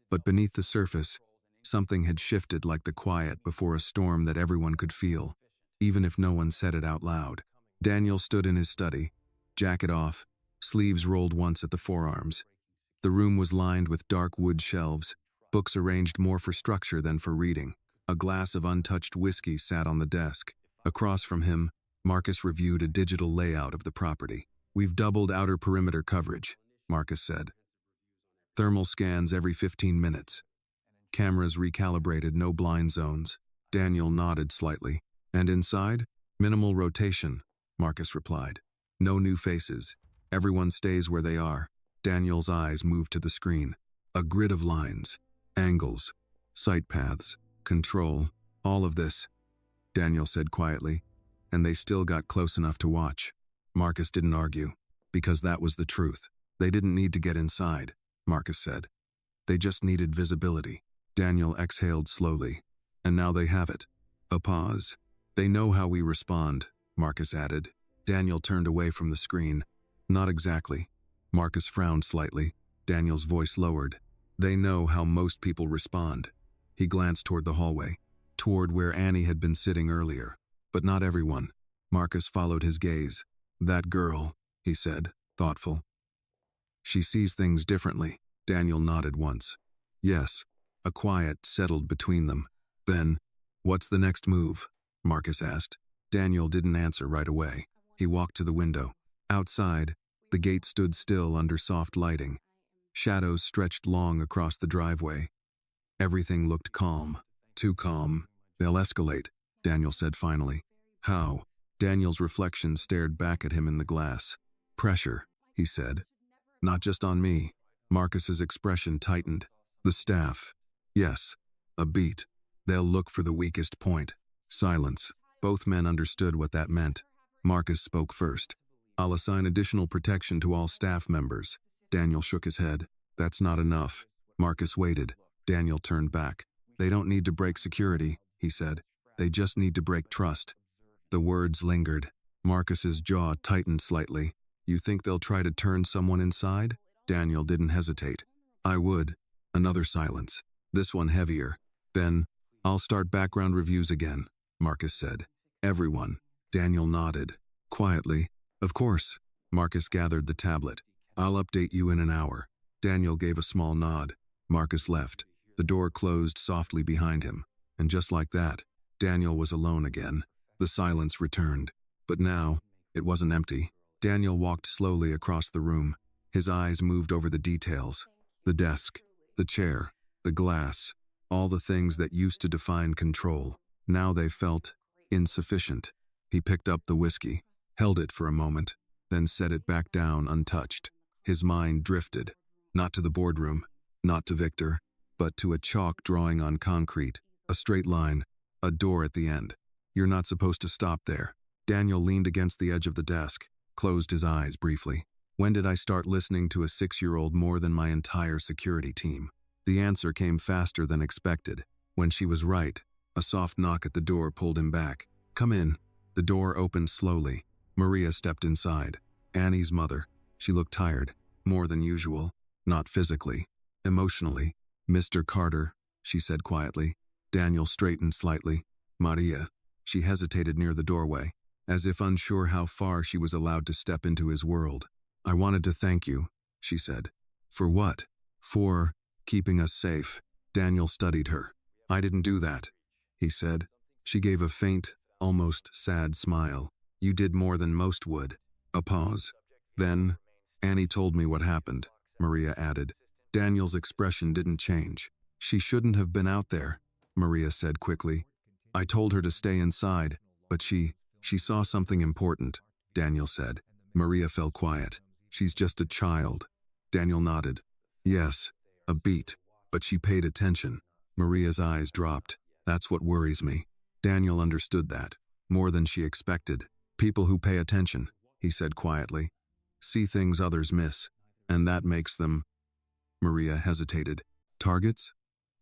But beneath the surface, something had shifted like the quiet before a storm that everyone could feel, even if no one said it out loud. Daniel stood in his study, jacket off, sleeves rolled once at the forearms. The room was lined with dark wood shelves, books arranged more for structure than for reading. A glass of untouched whiskey sat on the desk. Across from him, Marcus reviewed a digital layout of the property. We've doubled outer perimeter coverage, Marcus said. Thermal scans every 15 minutes. Cameras recalibrated, no blind zones. Daniel nodded slightly. And inside? Minimal rotation, Marcus replied. No new faces. Everyone stays where they are. Daniel's eyes moved to the screen. A grid of lines, angles, sight paths, control, all of this, Daniel said quietly, and they still got close enough to watch. Marcus didn't argue, because that was the truth. They didn't need to get inside, Marcus said. They just needed visibility. Daniel exhaled slowly. And now they have it. A pause. They know how we respond, Marcus added. Daniel turned away from the screen. Not exactly. Marcus frowned slightly. Daniel's voice lowered. They know how most people respond. He glanced toward the hallway, toward where Annie had been sitting earlier. But not everyone. Marcus followed his gaze. That girl, he said, thoughtful. She sees things differently. Daniel nodded once. Yes. A quiet settled between them. Then, what's the next move? Marcus asked. Daniel didn't answer right away. He walked to the window. Outside, the gate stood still under soft lighting. Shadows stretched long across the driveway. Everything looked calm. Too calm. They'll escalate, Daniel said finally. How? Daniel's reflection stared back at him in the glass. Pressure, he said. Not just on me. Marcus's expression tightened. The staff. Yes. A beat. They'll look for the weakest point. Silence. Both men understood what that meant. Marcus spoke first. I'll assign additional protection to all staff members. Daniel shook his head. That's not enough. Marcus waited. Daniel turned back. They don't need to break security, he said. They just need to break trust. The words lingered. Marcus's jaw tightened slightly. You think they'll try to turn someone inside? Daniel didn't hesitate. I would. Another silence. This one heavier. Then, I'll start background reviews again, Marcus said. Everyone. Daniel nodded. Quietly. Of course. Marcus gathered the tablet. I'll update you in an hour. Daniel gave a small nod. Marcus left. The door closed softly behind him. And just like that, Daniel was alone again. The silence returned. But now, it wasn't empty. Daniel walked slowly across the room. His eyes moved over the details. The desk, the chair, the glass, all the things that used to define control. Now they felt insufficient. He picked up the whiskey, held it for a moment, then set it back down untouched. His mind drifted, not to the boardroom, not to Victor, but to a chalk drawing on concrete, a straight line, a door at the end. You're not supposed to stop there. Daniel leaned against the edge of the desk, closed his eyes briefly. When did I start listening to a 6-year-old more than my entire security team? The answer came faster than expected. When she was right, a soft knock at the door pulled him back. Come in. The door opened slowly. Maria stepped inside. Annie's mother. She looked tired, more than usual, not physically, emotionally. Mr. Carter, she said quietly. Daniel straightened slightly. Maria. She hesitated near the doorway, as if unsure how far she was allowed to step into his world. I wanted to thank you, she said. For what? For keeping us safe. Daniel studied her. I didn't do that, he said. She gave a faint, almost sad smile. You did more than most would. A pause. Then, Annie told me what happened, Maria added. Daniel's expression didn't change. She shouldn't have been out there, Maria said quickly. I told her to stay inside, but she saw something important, Daniel said. Maria fell quiet. She's just a child. Daniel nodded. Yes, a beat, but she paid attention. Maria's eyes dropped. That's what worries me. Daniel understood that, more than she expected. People who pay attention, he said quietly, see things others miss, and that makes them. Maria hesitated. Targets?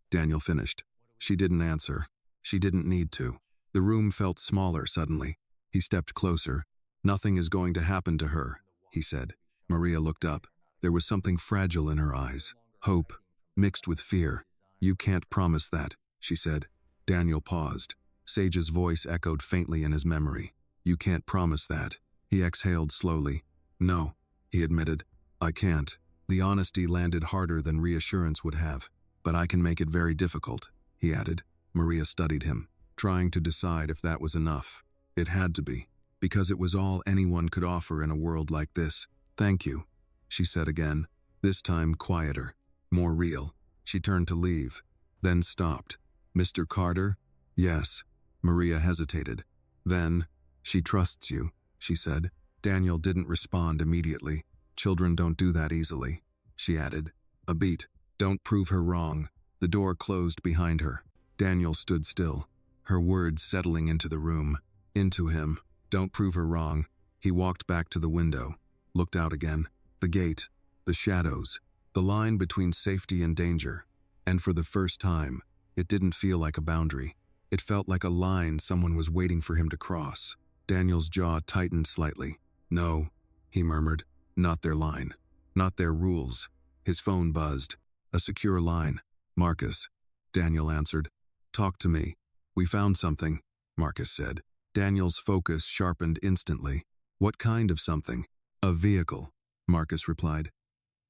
Daniel finished. She didn't answer. She didn't need to. The room felt smaller suddenly. He stepped closer. Nothing is going to happen to her, he said. Maria looked up. There was something fragile in her eyes. Hope, mixed with fear. You can't promise that, she said. Daniel paused. Sage's voice echoed faintly in his memory. You can't promise that. He exhaled slowly. No, he admitted. I can't. The honesty landed harder than reassurance would have. But I can make it very difficult, he added. Maria studied him, trying to decide if that was enough. It had to be, because it was all anyone could offer in a world like this. Thank you, she said again, this time quieter, more real. She turned to leave, then stopped. Mr. Carter? Yes. Maria hesitated. Then, she trusts you, she said. Daniel didn't respond immediately. Children don't do that easily, she added. A beat. Don't prove her wrong. The door closed behind her. Daniel stood still, her words settling into the room, into him. Don't prove her wrong. He walked back to the window, looked out again. The gate, the shadows, the line between safety and danger. And for the first time, it didn't feel like a boundary. It felt like a line someone was waiting for him to cross. Daniel's jaw tightened slightly. No, he murmured. Not their line. Not their rules. His phone buzzed. A secure line. Marcus. Daniel answered. Talk to me. We found something, Marcus said. Daniel's focus sharpened instantly. What kind of something? A vehicle, Marcus replied.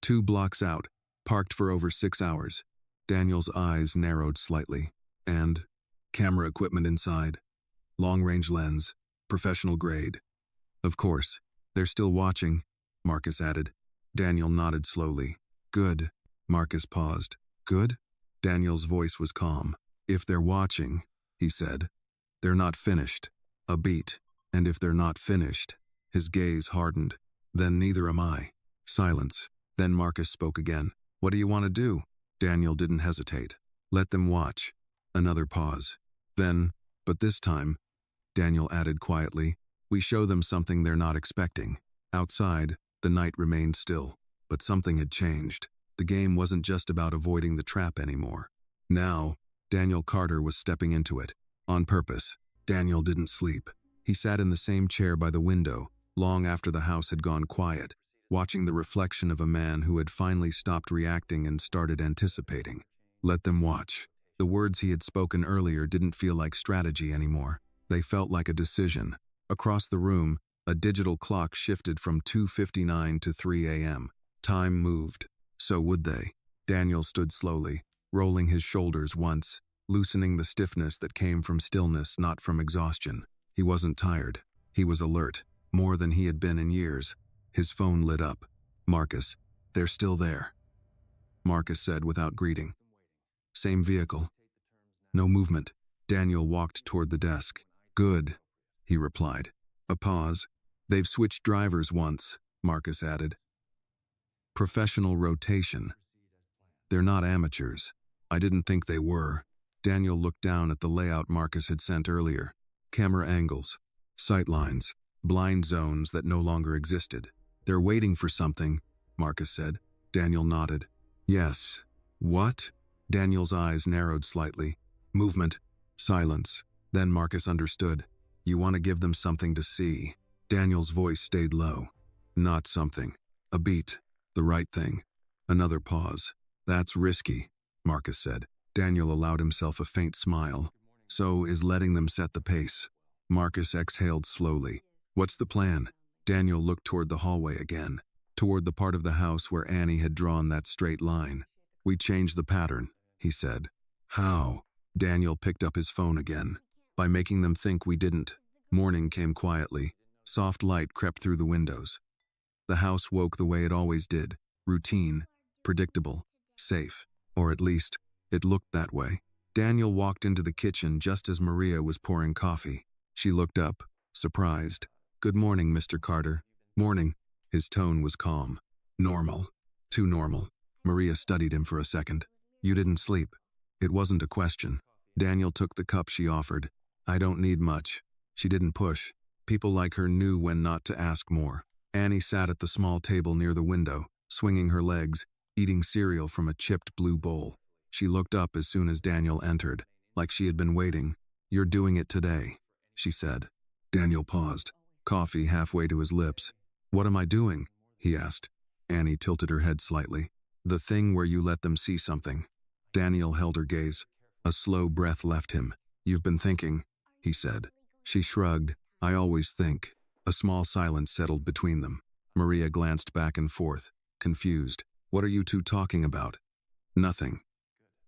2 blocks out, parked for over 6 hours. Daniel's eyes narrowed slightly. And camera equipment inside. Long-range lens. Professional grade. Of course. They're still watching, Marcus added. Daniel nodded slowly. Good. Marcus paused. Good? Daniel's voice was calm. If they're watching, he said, they're not finished. A beat. And if they're not finished, his gaze hardened. Then neither am I. Silence. Then Marcus spoke again. What do you want to do? Daniel didn't hesitate. Let them watch. Another pause. Then, but this time, Daniel added quietly, we show them something they're not expecting. Outside, the night remained still, but something had changed. The game wasn't just about avoiding the trap anymore. Now, Daniel Carter was stepping into it. On purpose. Daniel didn't sleep. He sat in the same chair by the window, long after the house had gone quiet, watching the reflection of a man who had finally stopped reacting and started anticipating. Let them watch. The words he had spoken earlier didn't feel like strategy anymore. They felt like a decision. Across the room, a digital clock shifted from 2:59 to 3 a.m. Time moved. So would they. Daniel stood slowly, rolling his shoulders once, loosening the stiffness that came from stillness, not from exhaustion. He wasn't tired. He was alert, more than he had been in years. His phone lit up. Marcus, they're still there, Marcus said without greeting. Same vehicle. No movement. Daniel walked toward the desk. Good, he replied. A pause. They've switched drivers once, Marcus added. Professional rotation. They're not amateurs. I didn't think they were. Daniel looked down at the layout Marcus had sent earlier. Camera angles, sight lines, blind zones that no longer existed. They're waiting for something, Marcus said. Daniel nodded. Yes. What? Daniel's eyes narrowed slightly. Movement. Silence. Then Marcus understood. You want to give them something to see. Daniel's voice stayed low. Not something. A beat. The right thing. Another pause. That's risky, Marcus said. Daniel allowed himself a faint smile. So is letting them set the pace. Marcus exhaled slowly. What's the plan? Daniel looked toward the hallway again, toward the part of the house where Annie had drawn that straight line. We changed the pattern, he said. How? Daniel picked up his phone again. By making them think we didn't. Morning came quietly. Soft light crept through the windows. The house woke the way it always did. Routine, predictable, safe. Or at least, it looked that way. Daniel walked into the kitchen just as Maria was pouring coffee. She looked up, surprised. Good morning, Mr. Carter. Morning. His tone was calm. Normal. Too normal. Maria studied him for a second. You didn't sleep. It wasn't a question. Daniel took the cup she offered. I don't need much. She didn't push. People like her knew when not to ask more. Annie sat at the small table near the window, swinging her legs, eating cereal from a chipped blue bowl. She looked up as soon as Daniel entered, like she had been waiting. You're doing it today, she said. Daniel paused, coffee halfway to his lips. What am I doing? He asked. Annie tilted her head slightly. The thing where you let them see something. Daniel held her gaze. A slow breath left him. You've been thinking, he said. She shrugged. I always think. A small silence settled between them. Maria glanced back and forth, confused. What are you two talking about? Nothing,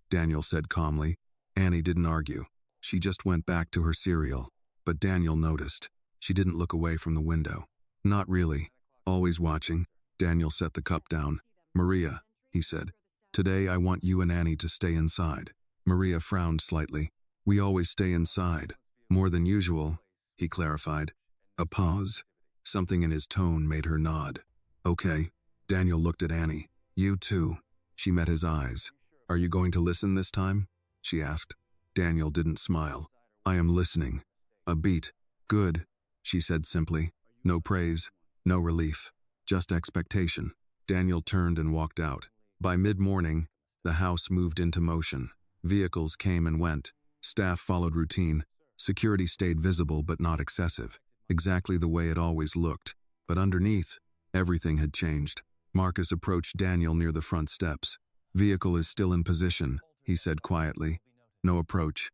Daniel said calmly. Annie didn't argue. She just went back to her cereal. But Daniel noticed. She didn't look away from the window. Not really. Always watching. Daniel set the cup down. Maria, he said. Today I want you and Annie to stay inside. Maria frowned slightly. We always stay inside. More than usual, he clarified. A pause. Something in his tone made her nod. Okay. Daniel looked at Annie. You too. She met his eyes. Are you going to listen this time? She asked. Daniel didn't smile. I am listening. A beat. Good, she said simply. No praise, no relief, just expectation. Daniel turned and walked out. By mid-morning, the house moved into motion. Vehicles came and went. Staff followed routine. Security stayed visible but not excessive. Exactly the way it always looked. But underneath, everything had changed. Marcus approached Daniel near the front steps. Vehicle is still in position, he said quietly. No approach.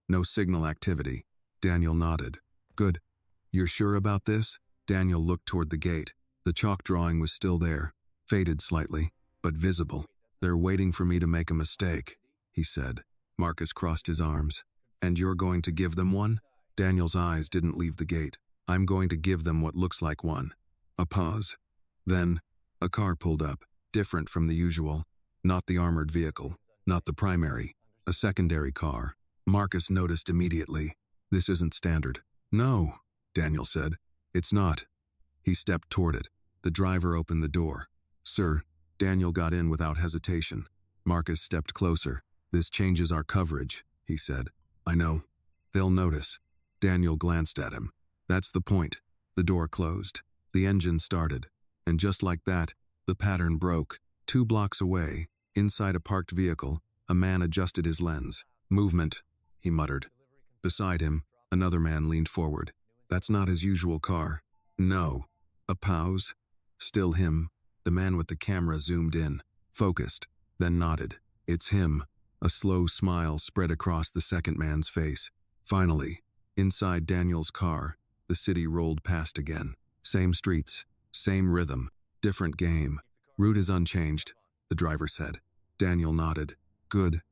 No signal activity. Daniel nodded. Good. You're sure about this? Daniel looked toward the gate. The chalk drawing was still there, faded slightly, but visible. They're waiting for me to make a mistake, he said. Marcus crossed his arms. And you're going to give them one? Daniel's eyes didn't leave the gate. I'm going to give them what looks like one. A pause. Then, a car pulled up, different from the usual. Not the armored vehicle, not the primary, a secondary car. Marcus noticed immediately. This isn't standard. No, Daniel said. It's not. He stepped toward it. The driver opened the door. Sir, Daniel got in without hesitation. Marcus stepped closer. This changes our coverage, he said. I know. They'll notice. Daniel glanced at him. That's the point. The door closed. The engine started. And just like that, the pattern broke. 2 blocks away, inside a parked vehicle, a man adjusted his lens. Movement, he muttered. Beside him, another man leaned forward. That's not his usual car. No, A pause. Still him. The man with the camera zoomed in, focused, then nodded. It's him. A slow smile spread across the second man's face. Finally, inside Daniel's car, the city rolled past again. Same streets, same rhythm, different game. Route is unchanged, the driver said. Daniel nodded. Good.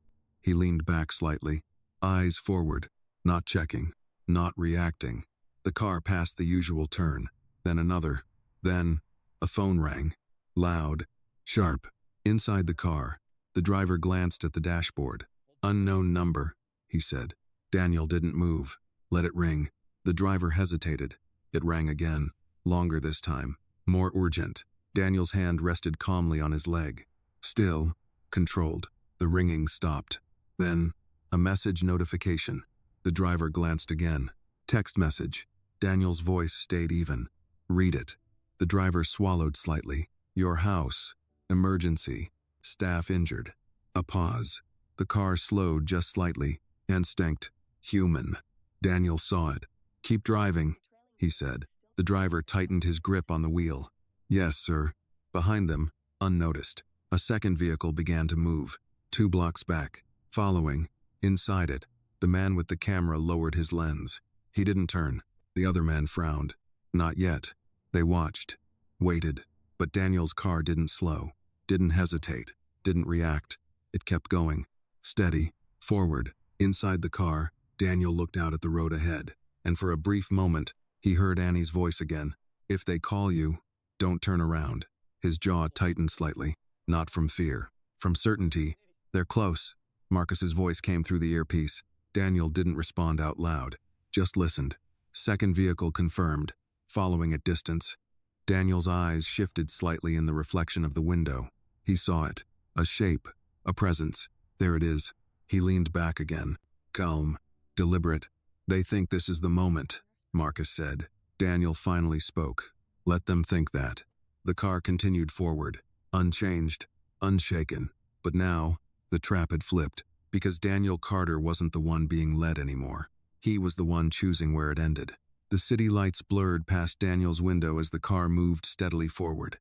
He leaned back slightly, eyes forward, not checking, not reacting. The car passed the usual turn, then another, then a phone rang. Loud, sharp. Inside the car, the driver glanced at the dashboard. Unknown number, he said. Daniel didn't move. Let it ring. The driver hesitated. It rang again, longer this time, more urgent. Daniel's hand rested calmly on his leg. Still, controlled. The ringing stopped. Then, a message notification. The driver glanced again. Text message. Daniel's voice stayed even. Read it. The driver swallowed slightly. Your house. Emergency. Staff injured. A pause. The car slowed just slightly. Instinct. Human. Daniel saw it. Keep driving, he said. The driver tightened his grip on the wheel. Yes, sir. Behind them, unnoticed, a second vehicle began to move. 2 blocks back. Following. Inside it, the man with the camera lowered his lens. He didn't turn. The other man frowned. Not yet. They watched. Waited. But Daniel's car didn't slow. Didn't hesitate. Didn't react. It kept going. Steady. Forward. Inside the car, Daniel looked out at the road ahead. And for a brief moment, he heard Annie's voice again. If they call you, don't turn around. His jaw tightened slightly. Not from fear. From certainty. They're close. Marcus's voice came through the earpiece. Daniel didn't respond out loud. Just listened. Second vehicle confirmed. Following at distance. Daniel's eyes shifted slightly in the reflection of the window. He saw it. A shape. A presence. There it is. He leaned back again. Calm. Deliberate. They think this is the moment, Marcus said. Daniel finally spoke. Let them think that. The car continued forward. Unchanged. Unshaken. But now, the trap had flipped. Because Daniel Carter wasn't the one being led anymore. He was the one choosing where it ended. The city lights blurred past Daniel's window as the car moved steadily forward.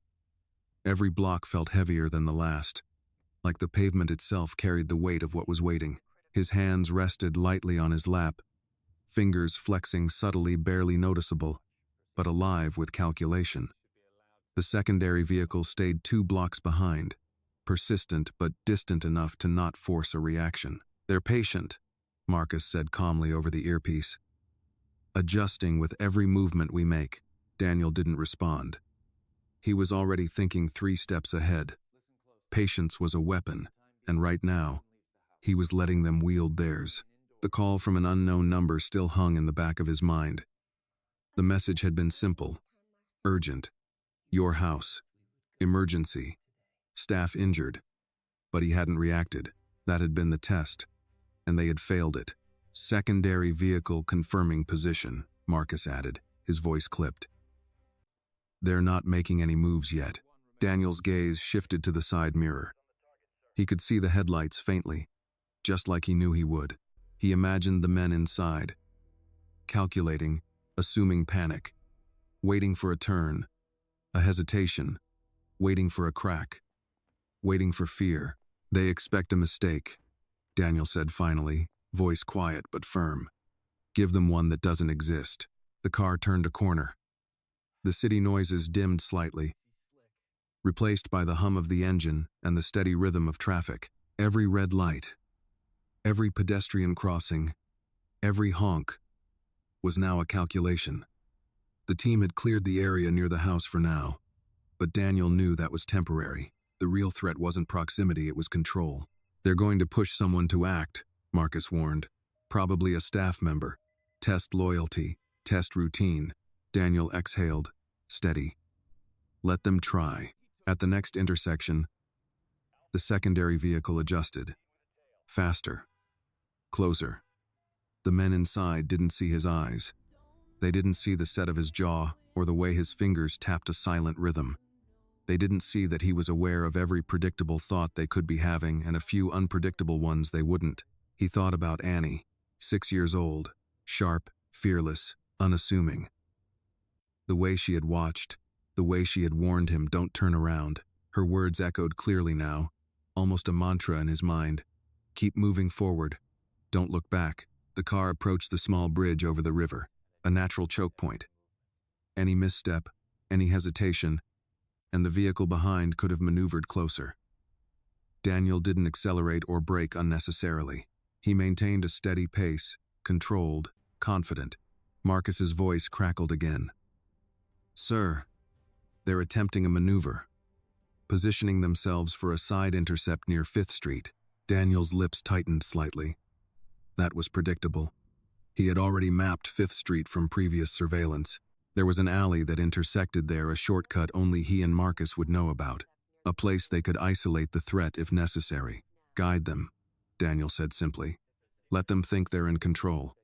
Every block felt heavier than the last. Like the pavement itself carried the weight of what was waiting. His hands rested lightly on his lap, fingers flexing subtly, barely noticeable, but alive with calculation. The secondary vehicle stayed 2 blocks behind, persistent but distant enough to not force a reaction. They're patient, Marcus said calmly over the earpiece. Adjusting with every movement we make. Daniel didn't respond. He was already thinking 3 steps ahead. Patience was a weapon, and right now, he was letting them wield theirs. The call from an unknown number still hung in the back of his mind. The message had been simple. Urgent. Your house. Emergency. Staff injured. But he hadn't reacted. That had been the test. And they had failed it. Secondary vehicle confirming position, Marcus added, his voice clipped. They're not making any moves yet. Daniel's gaze shifted to the side mirror. He could see the headlights faintly, just like he knew he would. He imagined the men inside, calculating, assuming panic, waiting for a turn, a hesitation, waiting for a crack, waiting for fear. They expect a mistake, Daniel said finally, voice quiet but firm. Give them one that doesn't exist. The car turned a corner. The city noises dimmed slightly, replaced by the hum of the engine and the steady rhythm of traffic. Every red light, every pedestrian crossing, every honk was now a calculation. The team had cleared the area near the house for now, but Daniel knew that was temporary. The real threat wasn't proximity, it was control. They're going to push someone to act, Marcus warned. Probably a staff member. Test loyalty, test routine. Daniel exhaled, steady. Let them try. At the next intersection, the secondary vehicle adjusted. Faster. Closer. The men inside didn't see his eyes. They didn't see the set of his jaw or the way his fingers tapped a silent rhythm. They didn't see that he was aware of every predictable thought they could be having and a few unpredictable ones they wouldn't. He thought about Annie, 6 years old, sharp, fearless, unassuming. The way she had watched, The way she had warned him, "Don't turn around." Her words echoed clearly now, almost a mantra in his mind. Keep moving forward. Don't look back. The car approached the small bridge over the river, a natural choke point. Any misstep, any hesitation, and the vehicle behind could have maneuvered closer. Daniel didn't accelerate or brake unnecessarily. He maintained a steady pace, controlled, confident. Marcus's voice crackled again. "Sir, they're attempting a maneuver, positioning themselves for a side intercept near 5th Street. Daniel's lips tightened slightly. That was predictable. He had already mapped 5th Street from previous surveillance. There was an alley that intersected there, a shortcut only he and Marcus would know about. A place they could isolate the threat if necessary. Guide them, Daniel said simply. Let them think they're in control.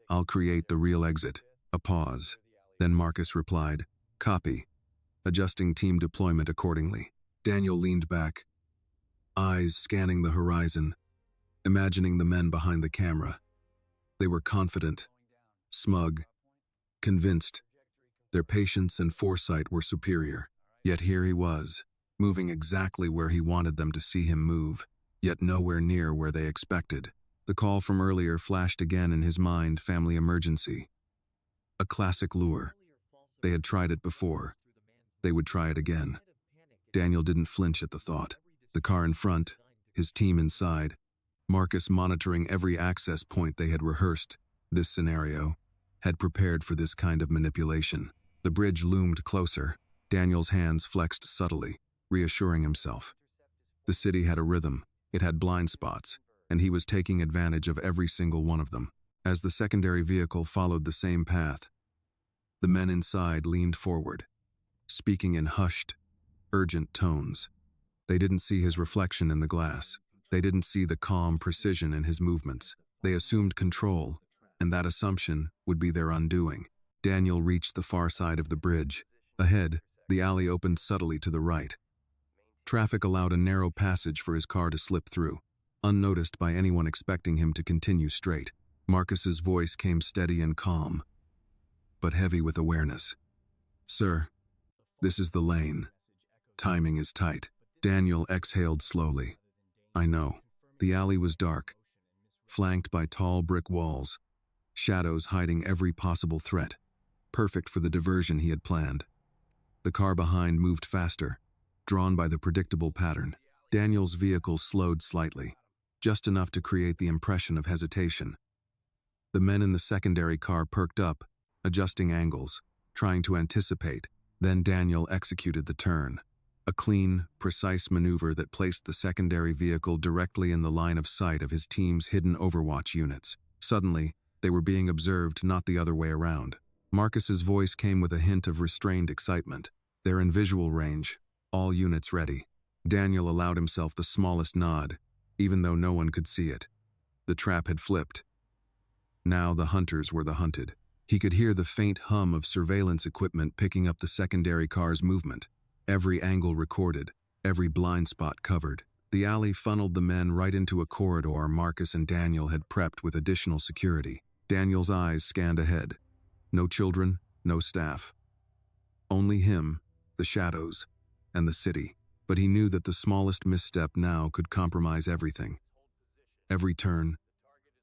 I'll create the real exit. A pause. Then Marcus replied, "Copy," adjusting team deployment accordingly. Daniel leaned back, eyes scanning the horizon, imagining the men behind the camera. They were confident, smug, convinced. Their patience and foresight were superior. Yet here he was, moving exactly where he wanted them to see him move, yet nowhere near where they expected. The call from earlier flashed again in his mind, family emergency. A classic lure. They had tried it before. They would try it again. Daniel didn't flinch at the thought. The car in front, his team inside, Marcus monitoring every access point they had rehearsed. This scenario had prepared for this kind of manipulation. The bridge loomed closer. Daniel's hands flexed subtly, reassuring himself. The city had a rhythm. It had blind spots, and he was taking advantage of every single one of them. As the secondary vehicle followed the same path, the men inside leaned forward, speaking in hushed, urgent tones. They didn't see his reflection in the glass. They didn't see the calm precision in his movements. They assumed control, and that assumption would be their undoing. Daniel reached the far side of the bridge. Ahead, the alley opened subtly to the right. Traffic allowed a narrow passage for his car to slip through, unnoticed by anyone expecting him to continue straight. Marcus's voice came steady and calm, but heavy with awareness. "Sir, this is the lane. Timing is tight." Daniel exhaled slowly. "I know." The alley was dark, flanked by tall brick walls, shadows hiding every possible threat, perfect for the diversion he had planned. The car behind moved faster, drawn by the predictable pattern. Daniel's vehicle slowed slightly, just enough to create the impression of hesitation. The men in the secondary car perked up, adjusting angles, trying to anticipate. Then Daniel executed the turn. A clean, precise maneuver that placed the secondary vehicle directly in the line of sight of his team's hidden Overwatch units. Suddenly, they were being observed, not the other way around. Marcus's voice came with a hint of restrained excitement. "They're in visual range. All units ready." Daniel allowed himself the smallest nod, even though no one could see it. The trap had flipped. Now the hunters were the hunted. He could hear the faint hum of surveillance equipment picking up the secondary car's movement. Every angle recorded, every blind spot covered. The alley funneled the men right into a corridor Marcus and Daniel had prepped with additional security. Daniel's eyes scanned ahead. No children, no staff. Only him, the shadows, and the city. But he knew that the smallest misstep now could compromise everything. Every turn,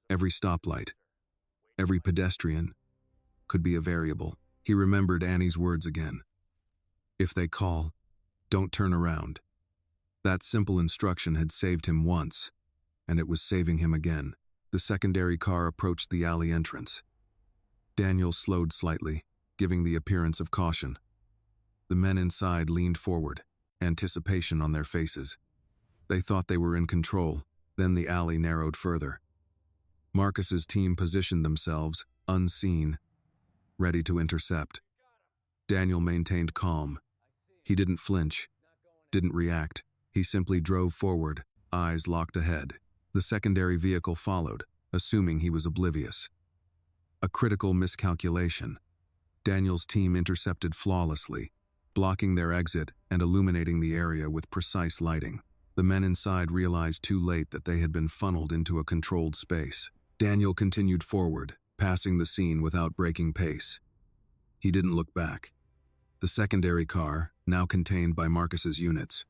every stoplight, every pedestrian could be a variable. He remembered Annie's words again. "If they call, don't turn around." That simple instruction had saved him once, and it was saving him again. The secondary car approached the alley entrance. Daniel slowed slightly, giving the appearance of caution. The men inside leaned forward, anticipation on their faces. They thought they were in control. Then the alley narrowed further. Marcus's team positioned themselves, unseen, ready to intercept. Daniel maintained calm. He didn't flinch, didn't react. He simply drove forward, eyes locked ahead. The secondary vehicle followed, assuming he was oblivious. A critical miscalculation. Daniel's team intercepted flawlessly, blocking their exit and illuminating the area with precise lighting. The men inside realized too late that they had been funneled into a controlled space. Daniel continued forward, passing the scene without breaking pace. He didn't look back. The secondary car, now contained by Marcus's units,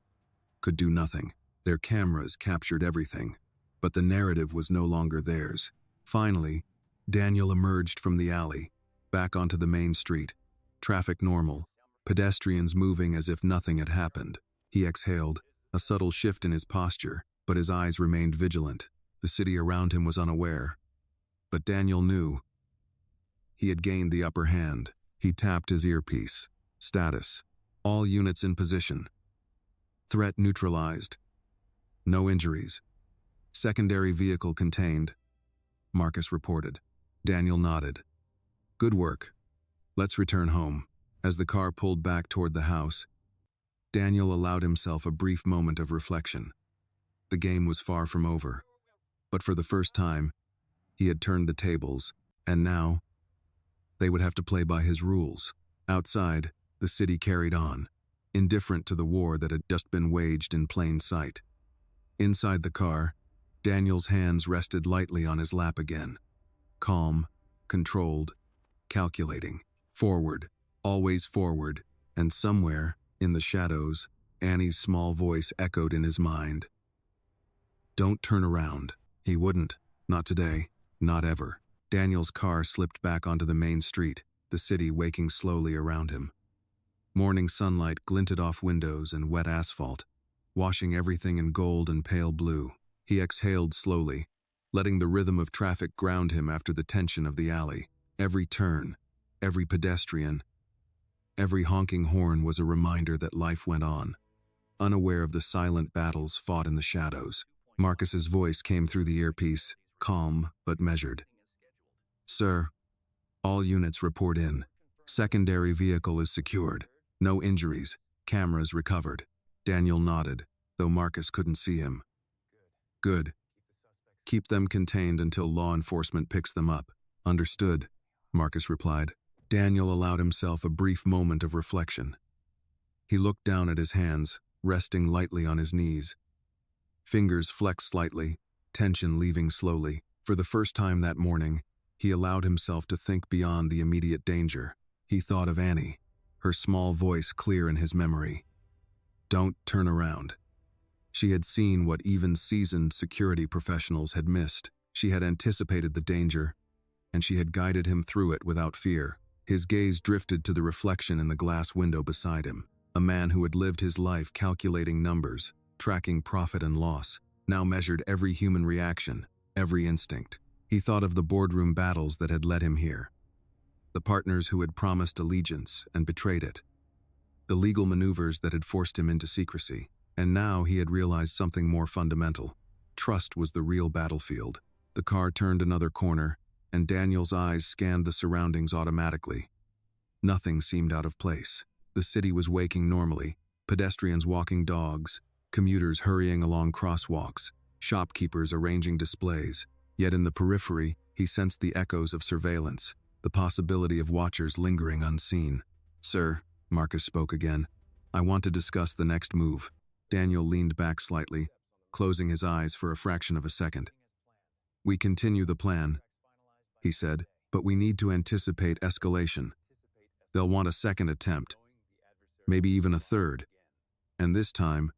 could do nothing. Their cameras captured everything, but the narrative was no longer theirs. Finally, Daniel emerged from the alley, back onto the main street. Traffic normal, pedestrians moving as if nothing had happened. He exhaled, a subtle shift in his posture, but his eyes remained vigilant. The city around him was unaware. But Daniel knew. He had gained the upper hand. He tapped his earpiece. Status: all units in position. Threat neutralized. No injuries. Secondary vehicle contained, Marcus reported. Daniel nodded. Good work. Let's return home. As the car pulled back toward the house, Daniel allowed himself a brief moment of reflection. The game was far from over. But for the first time, he had turned the tables, and now, they would have to play by his rules. Outside, the city carried on, indifferent to the war that had just been waged in plain sight. Inside the car, Daniel's hands rested lightly on his lap again. Calm, controlled, calculating. Forward, always forward, and somewhere, in the shadows, Annie's small voice echoed in his mind. Don't turn around. He wouldn't. Not today. Not ever. Daniel's car slipped back onto the main street, the city waking slowly around him. Morning sunlight glinted off windows and wet asphalt, washing everything in gold and pale blue. He exhaled slowly, letting the rhythm of traffic ground him after the tension of the alley. Every turn, every pedestrian, every honking horn was a reminder that life went on. Unaware of the silent battles fought in the shadows, Marcus's voice came through the earpiece, calm but measured. Sir, all units report in. Secondary vehicle is secured. No injuries. Cameras recovered. Daniel nodded, though Marcus couldn't see him. Good. Keep them contained until law enforcement picks them up. Understood, Marcus replied. Daniel allowed himself a brief moment of reflection. He looked down at his hands, resting lightly on his knees. Fingers flexed slightly, tension leaving slowly. For the first time that morning, he allowed himself to think beyond the immediate danger. He thought of Annie, her small voice clear in his memory. Don't turn around. She had seen what even seasoned security professionals had missed. She had anticipated the danger, and she had guided him through it without fear. His gaze drifted to the reflection in the glass window beside him. A man who had lived his life calculating numbers, tracking profit and loss, now measured every human reaction, every instinct. He thought of the boardroom battles that had led him here. The partners who had promised allegiance and betrayed it. The legal maneuvers that had forced him into secrecy. And now he had realized something more fundamental. Trust was the real battlefield. The car turned another corner, and Daniel's eyes scanned the surroundings automatically. Nothing seemed out of place. The city was waking normally, pedestrians walking dogs, commuters hurrying along crosswalks, shopkeepers arranging displays. Yet in the periphery, he sensed the echoes of surveillance, the possibility of watchers lingering unseen. Sir, Marcus spoke again, I want to discuss the next move. Daniel leaned back slightly, closing his eyes for a fraction of a second. We continue the plan, he said, but we need to anticipate escalation. They'll want a second attempt, maybe even a third. And this time,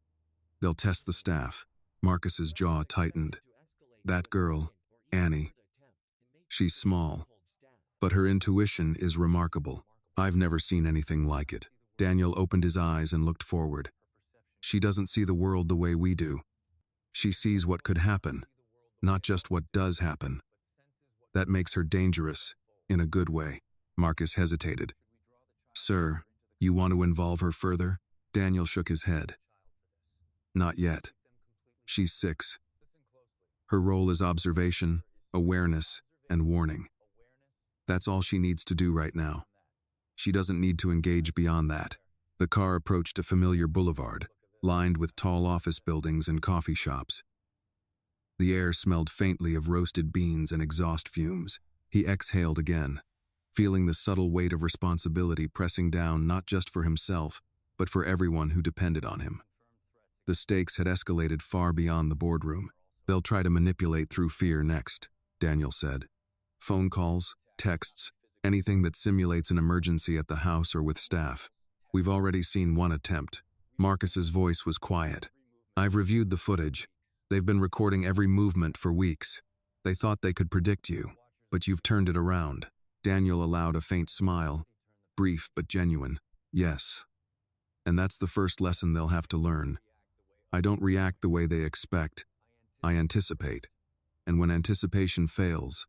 they'll test the staff. Marcus's jaw tightened. That girl, Annie, she's small, but her intuition is remarkable. I've never seen anything like it. Daniel opened his eyes and looked forward. She doesn't see the world the way we do. She sees what could happen, not just what does happen. That makes her dangerous, in a good way. Marcus hesitated. Sir, you want to involve her further? Daniel shook his head. Not yet. She's 6. Her role is observation, awareness, and warning. That's all she needs to do right now. She doesn't need to engage beyond that. The car approached a familiar boulevard, lined with tall office buildings and coffee shops. The air smelled faintly of roasted beans and exhaust fumes. He exhaled again, feeling the subtle weight of responsibility pressing down not just for himself, but for everyone who depended on him. The stakes had escalated far beyond the boardroom. They'll try to manipulate through fear next, Daniel said. Phone calls, texts, anything that simulates an emergency at the house or with staff. We've already seen one attempt. Marcus's voice was quiet. I've reviewed the footage. They've been recording every movement for weeks. They thought they could predict you, but you've turned it around. Daniel allowed a faint smile, brief but genuine. Yes. And that's the first lesson they'll have to learn. I don't react the way they expect. I anticipate. And when anticipation fails,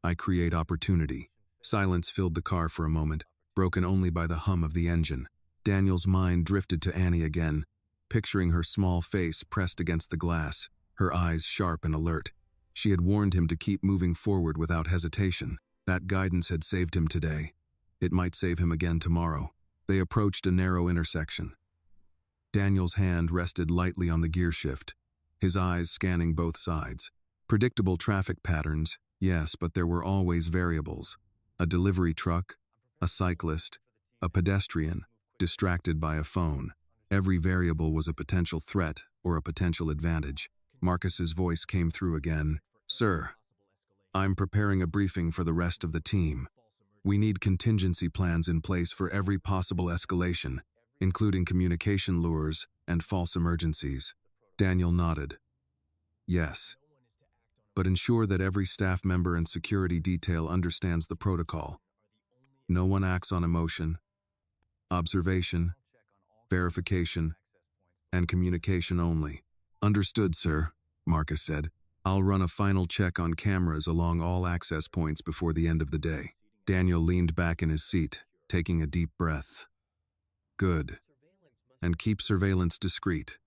I create opportunity. Silence filled the car for a moment, broken only by the hum of the engine. Daniel's mind drifted to Annie again, picturing her small face pressed against the glass, her eyes sharp and alert. She had warned him to keep moving forward without hesitation. That guidance had saved him today. It might save him again tomorrow. They approached a narrow intersection. Daniel's hand rested lightly on the gear shift, his eyes scanning both sides. Predictable traffic patterns, yes, but there were always variables. A delivery truck, a cyclist, a pedestrian, distracted by a phone. Every variable was a potential threat or a potential advantage. Marcus's voice came through again. Sir, I'm preparing a briefing for the rest of the team. We need contingency plans in place for every possible escalation, including communication lures and false emergencies. Daniel nodded. Yes. But ensure that every staff member and security detail understands the protocol. No one acts on emotion. Observation, verification, and communication only. Understood, sir, Marcus said. I'll run a final check on cameras along all access points before the end of the day. Daniel leaned back in his seat, taking a deep breath. Good. And keep surveillance discreet.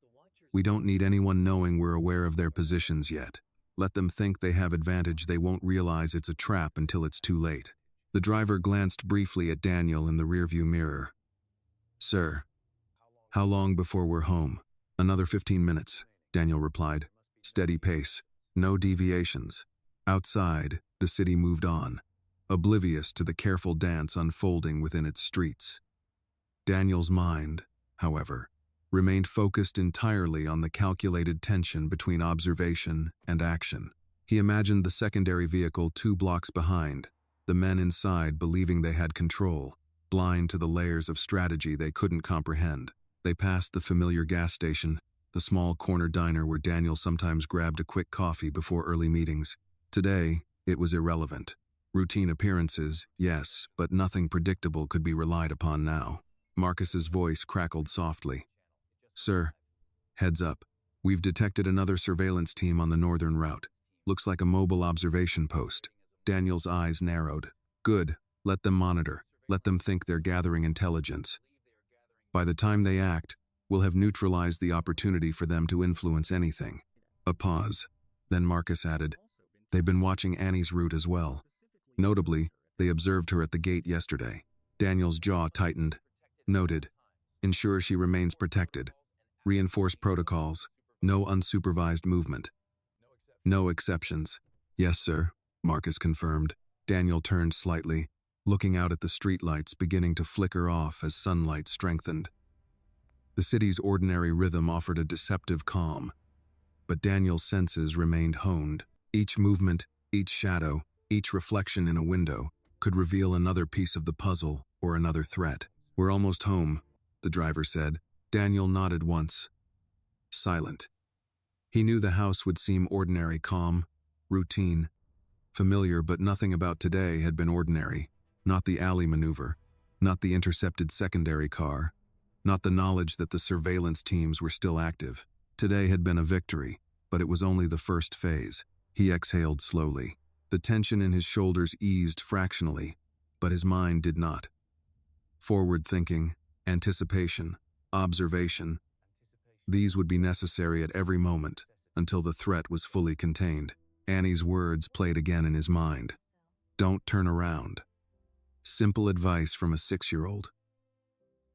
We don't need anyone knowing we're aware of their positions yet. Let them think they have advantage. They won't realize it's a trap until it's too late. The driver glanced briefly at Daniel in the rearview mirror. Sir, how long before we're home? Another 15 minutes, Daniel replied. Steady pace, no deviations. Outside, the city moved on, oblivious to the careful dance unfolding within its streets. Daniel's mind, however, remained focused entirely on the calculated tension between observation and action. He imagined the secondary vehicle 2 blocks behind, the men inside believing they had control, blind to the layers of strategy they couldn't comprehend. They passed the familiar gas station, the small corner diner where Daniel sometimes grabbed a quick coffee before early meetings. Today, it was irrelevant. Routine appearances, yes, but nothing predictable could be relied upon now. Marcus's voice crackled softly. Sir, heads up. We've detected another surveillance team on the northern route. Looks like a mobile observation post. Daniel's eyes narrowed. Good. Let them monitor. Let them think they're gathering intelligence. By the time they act, we'll have neutralized the opportunity for them to influence anything. A pause. Then Marcus added, they've been watching Annie's route as well. Notably, they observed her at the gate yesterday. Daniel's jaw tightened. Noted. Ensure she remains protected. Reinforce protocols. No unsupervised movement. No exceptions. Yes, sir, Marcus confirmed. Daniel turned slightly, looking out at the streetlights beginning to flicker off as sunlight strengthened. The city's ordinary rhythm offered a deceptive calm, but Daniel's senses remained honed. Each movement, each shadow, each reflection in a window could reveal another piece of the puzzle or another threat. We're almost home, the driver said. Daniel nodded once. Silent. He knew the house would seem ordinary, calm, routine, familiar, but nothing about today had been ordinary. Not the alley maneuver, not the intercepted secondary car, not the knowledge that the surveillance teams were still active. Today had been a victory, but it was only the first phase. He exhaled slowly. The tension in his shoulders eased fractionally, but his mind did not. Forward thinking, anticipation, observation. These would be necessary at every moment until the threat was fully contained. Annie's words played again in his mind. Don't turn around. Simple advice from a 6-year-old.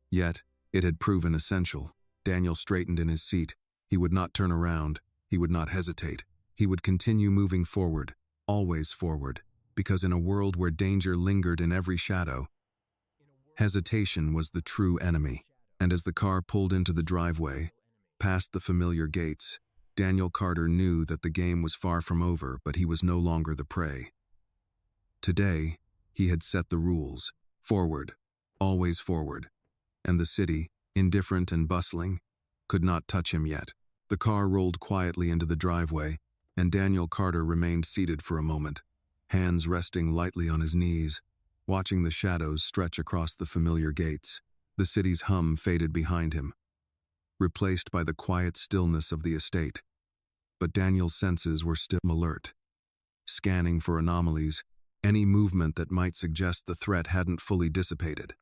Yet, it had proven essential. Daniel straightened in his seat. He would not turn around. He would not hesitate. He would continue moving forward, always forward, because in a world where danger lingered in every shadow, hesitation was the true enemy. And as the car pulled into the driveway, past the familiar gates, Daniel Carter knew that the game was far from over, but he was no longer the prey. Today, he had set the rules. Forward, always forward. And the city, indifferent and bustling, could not touch him yet. The car rolled quietly into the driveway, and Daniel Carter remained seated for a moment, hands resting lightly on his knees, watching the shadows stretch across the familiar gates. The city's hum faded behind him, replaced by the quiet stillness of the estate. But Daniel's senses were still alert, scanning for anomalies, any movement that might suggest the threat hadn't fully dissipated.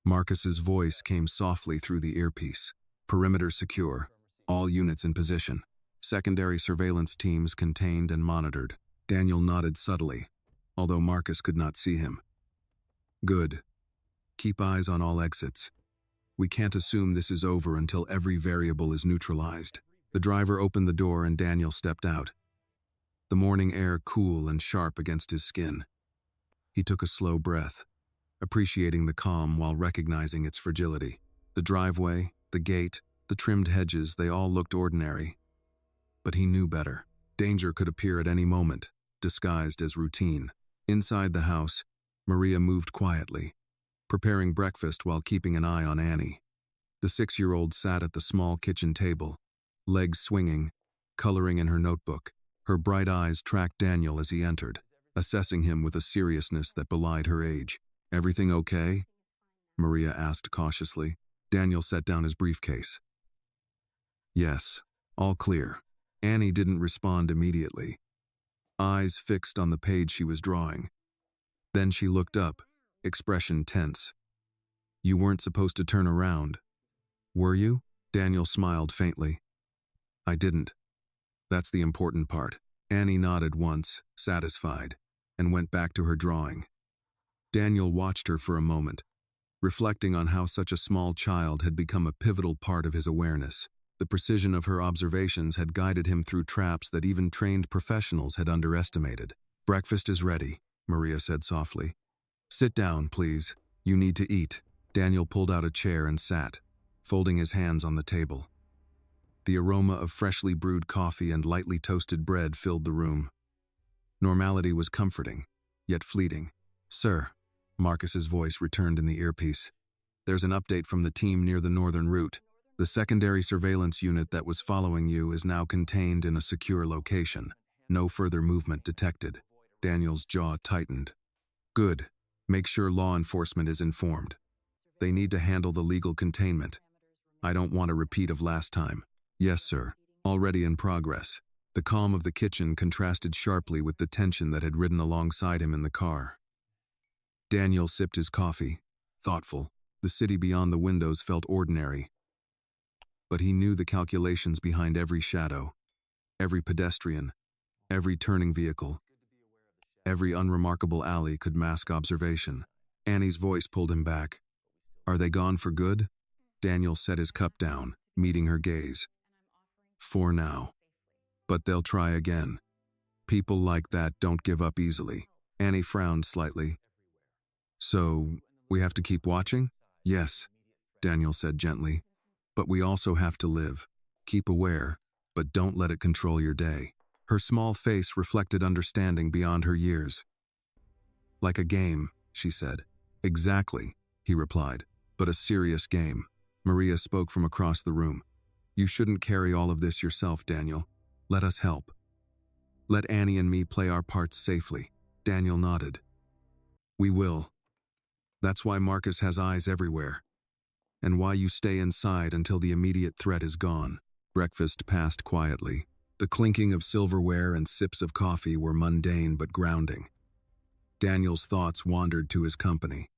Marcus's voice came softly through the earpiece. Perimeter secure, all units in position. Secondary surveillance teams contained and monitored. Daniel nodded subtly, although Marcus could not see him. Good. Keep eyes on all exits. We can't assume this is over until every variable is neutralized. The driver opened the door and Daniel stepped out, the morning air cool and sharp against his skin. He took a slow breath, appreciating the calm while recognizing its fragility. The driveway, the gate, the trimmed hedges, they all looked ordinary. But he knew better. Danger could appear at any moment, disguised as routine. Inside the house, Maria moved quietly, preparing breakfast while keeping an eye on Annie. The 6-year-old sat at the small kitchen table, legs swinging, coloring in her notebook. Her bright eyes tracked Daniel as he entered, assessing him with a seriousness that belied her age. "Everything okay?" Maria asked cautiously. Daniel set down his briefcase. "Yes, all clear." Annie didn't respond immediately, eyes fixed on the page she was drawing. Then she looked up, expression tense. "You weren't supposed to turn around, were you?" Daniel smiled faintly. "I didn't. That's the important part." Annie nodded once, satisfied, and went back to her drawing. Daniel watched her for a moment, reflecting on how such a small child had become a pivotal part of his awareness. The precision of her observations had guided him through traps that even trained professionals had underestimated. "Breakfast is ready," Maria said softly. "Sit down, please. You need to eat." Daniel pulled out a chair and sat, folding his hands on the table. The aroma of freshly brewed coffee and lightly toasted bread filled the room. Normality was comforting, yet fleeting. "Sir," Marcus's voice returned in the earpiece. "There's an update from the team near the northern route. The secondary surveillance unit that was following you is now contained in a secure location. No further movement detected." Daniel's jaw tightened. "Good. Make sure law enforcement is informed. They need to handle the legal containment. I don't want a repeat of last time." "Yes, sir. Already in progress." The calm of the kitchen contrasted sharply with the tension that had ridden alongside him in the car. Daniel sipped his coffee, thoughtful. The city beyond the windows felt ordinary, but he knew the calculations behind every shadow, every pedestrian, every turning vehicle. Every unremarkable alley could mask observation. Annie's voice pulled him back. "Are they gone for good?" Daniel set his cup down, meeting her gaze. "For now. But they'll try again. People like that don't give up easily." Annie frowned slightly. "So, we have to keep watching?" "Yes," Daniel said gently. "But we also have to live. Keep aware, but don't let it control your day." Her small face reflected understanding beyond her years. "Like a game," she said. "Exactly," he replied, "but a serious game." Maria spoke from across the room. "You shouldn't carry all of this yourself, Daniel. Let us help. Let Annie and me play our parts safely." Daniel nodded. "We will. That's why Marcus has eyes everywhere, and why you stay inside until the immediate threat is gone." Breakfast passed quietly. The clinking of silverware and sips of coffee were mundane but grounding. Daniel's thoughts wandered to his company,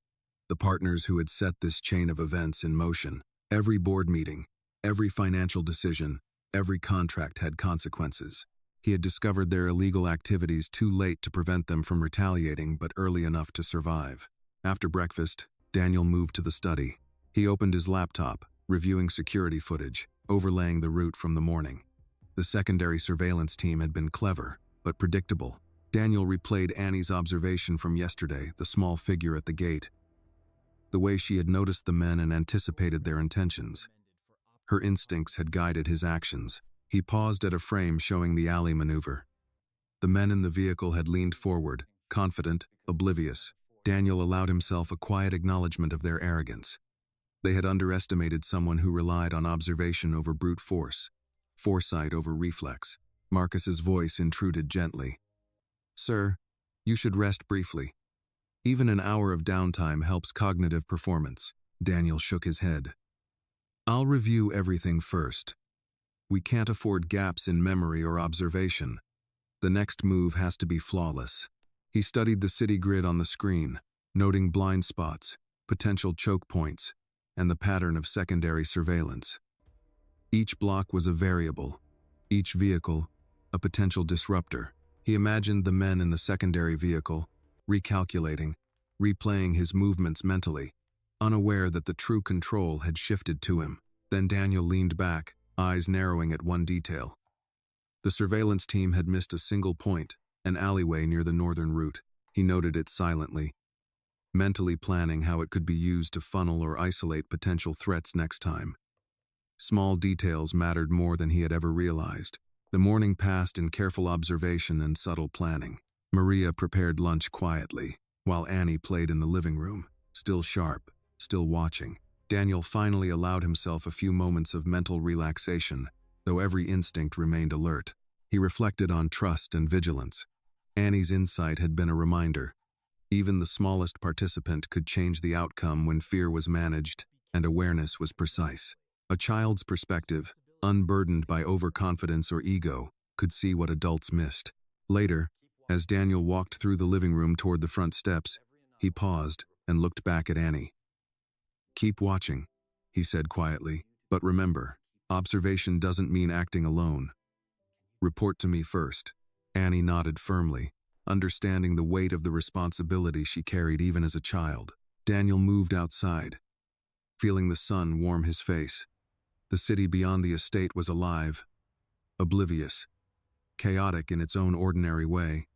the partners who had set this chain of events in motion. Every board meeting, every financial decision, every contract had consequences. He had discovered their illegal activities too late to prevent them from retaliating, but early enough to survive. After breakfast, Daniel moved to the study. He opened his laptop, reviewing security footage, overlaying the route from the morning. The secondary surveillance team had been clever, but predictable. Daniel replayed Annie's observation from yesterday, the small figure at the gate. The way she had noticed the men and anticipated their intentions. Her instincts had guided his actions. He paused at a frame showing the alley maneuver. The men in the vehicle had leaned forward, confident, oblivious. Daniel allowed himself a quiet acknowledgement of their arrogance. They had underestimated someone who relied on observation over brute force, foresight over reflex. Marcus's voice intruded gently. "Sir, you should rest briefly. Even an hour of downtime helps cognitive performance." Daniel shook his head. "I'll review everything first. We can't afford gaps in memory or observation. The next move has to be flawless." He studied the city grid on the screen, noting blind spots, potential choke points, and the pattern of secondary surveillance. Each block was a variable, each vehicle a potential disruptor. He imagined the men in the secondary vehicle, recalculating, replaying his movements mentally, unaware that the true control had shifted to him. Then Daniel leaned back, eyes narrowing at one detail. The surveillance team had missed a single point, an alleyway near the northern route. He noted it silently, mentally planning how it could be used to funnel or isolate potential threats next time. Small details mattered more than he had ever realized. The morning passed in careful observation and subtle planning. Maria prepared lunch quietly, while Annie played in the living room, still sharp, still watching. Daniel finally allowed himself a few moments of mental relaxation, though every instinct remained alert. He reflected on trust and vigilance. Annie's insight had been a reminder. Even the smallest participant could change the outcome when fear was managed and awareness was precise. A child's perspective, unburdened by overconfidence or ego, could see what adults missed. Later, as Daniel walked through the living room toward the front steps, he paused and looked back at Annie. "Keep watching," he said quietly, "but remember, observation doesn't mean acting alone. Report to me first." Annie nodded firmly, understanding the weight of the responsibility she carried even as a child. Daniel moved outside, feeling the sun warm his face. The city beyond the estate was alive, oblivious, chaotic in its own ordinary way,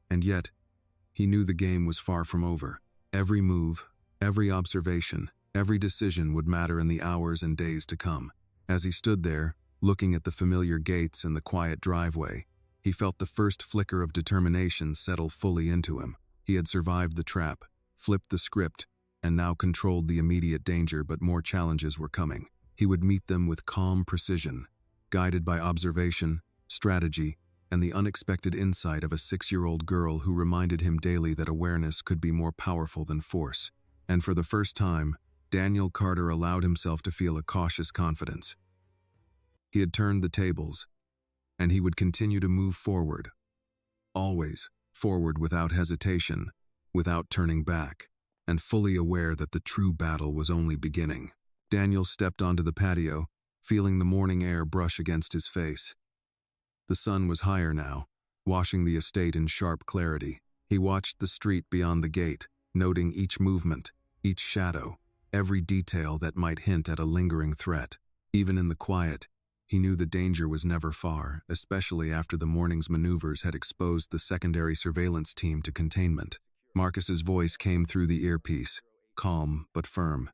and yet, he knew the game was far from over. Every move, every observation, every decision would matter in the hours and days to come. As he stood there, looking at the familiar gates and the quiet driveway, he felt the first flicker of determination settle fully into him. He had survived the trap, flipped the script, and now controlled the immediate danger, but more challenges were coming. He would meet them with calm precision, guided by observation, strategy, and the unexpected insight of a 6-year-old girl who reminded him daily that awareness could be more powerful than force. And for the first time, Daniel Carter allowed himself to feel a cautious confidence. He had turned the tables, and he would continue to move forward. Always forward without hesitation, without turning back, and fully aware that the true battle was only beginning. Daniel stepped onto the patio, feeling the morning air brush against his face. The sun was higher now, washing the estate in sharp clarity. He watched the street beyond the gate, noting each movement, each shadow, every detail that might hint at a lingering threat. Even in the quiet, he knew the danger was never far, especially after the morning's maneuvers had exposed the secondary surveillance team to containment. Marcus's voice came through the earpiece, calm but firm.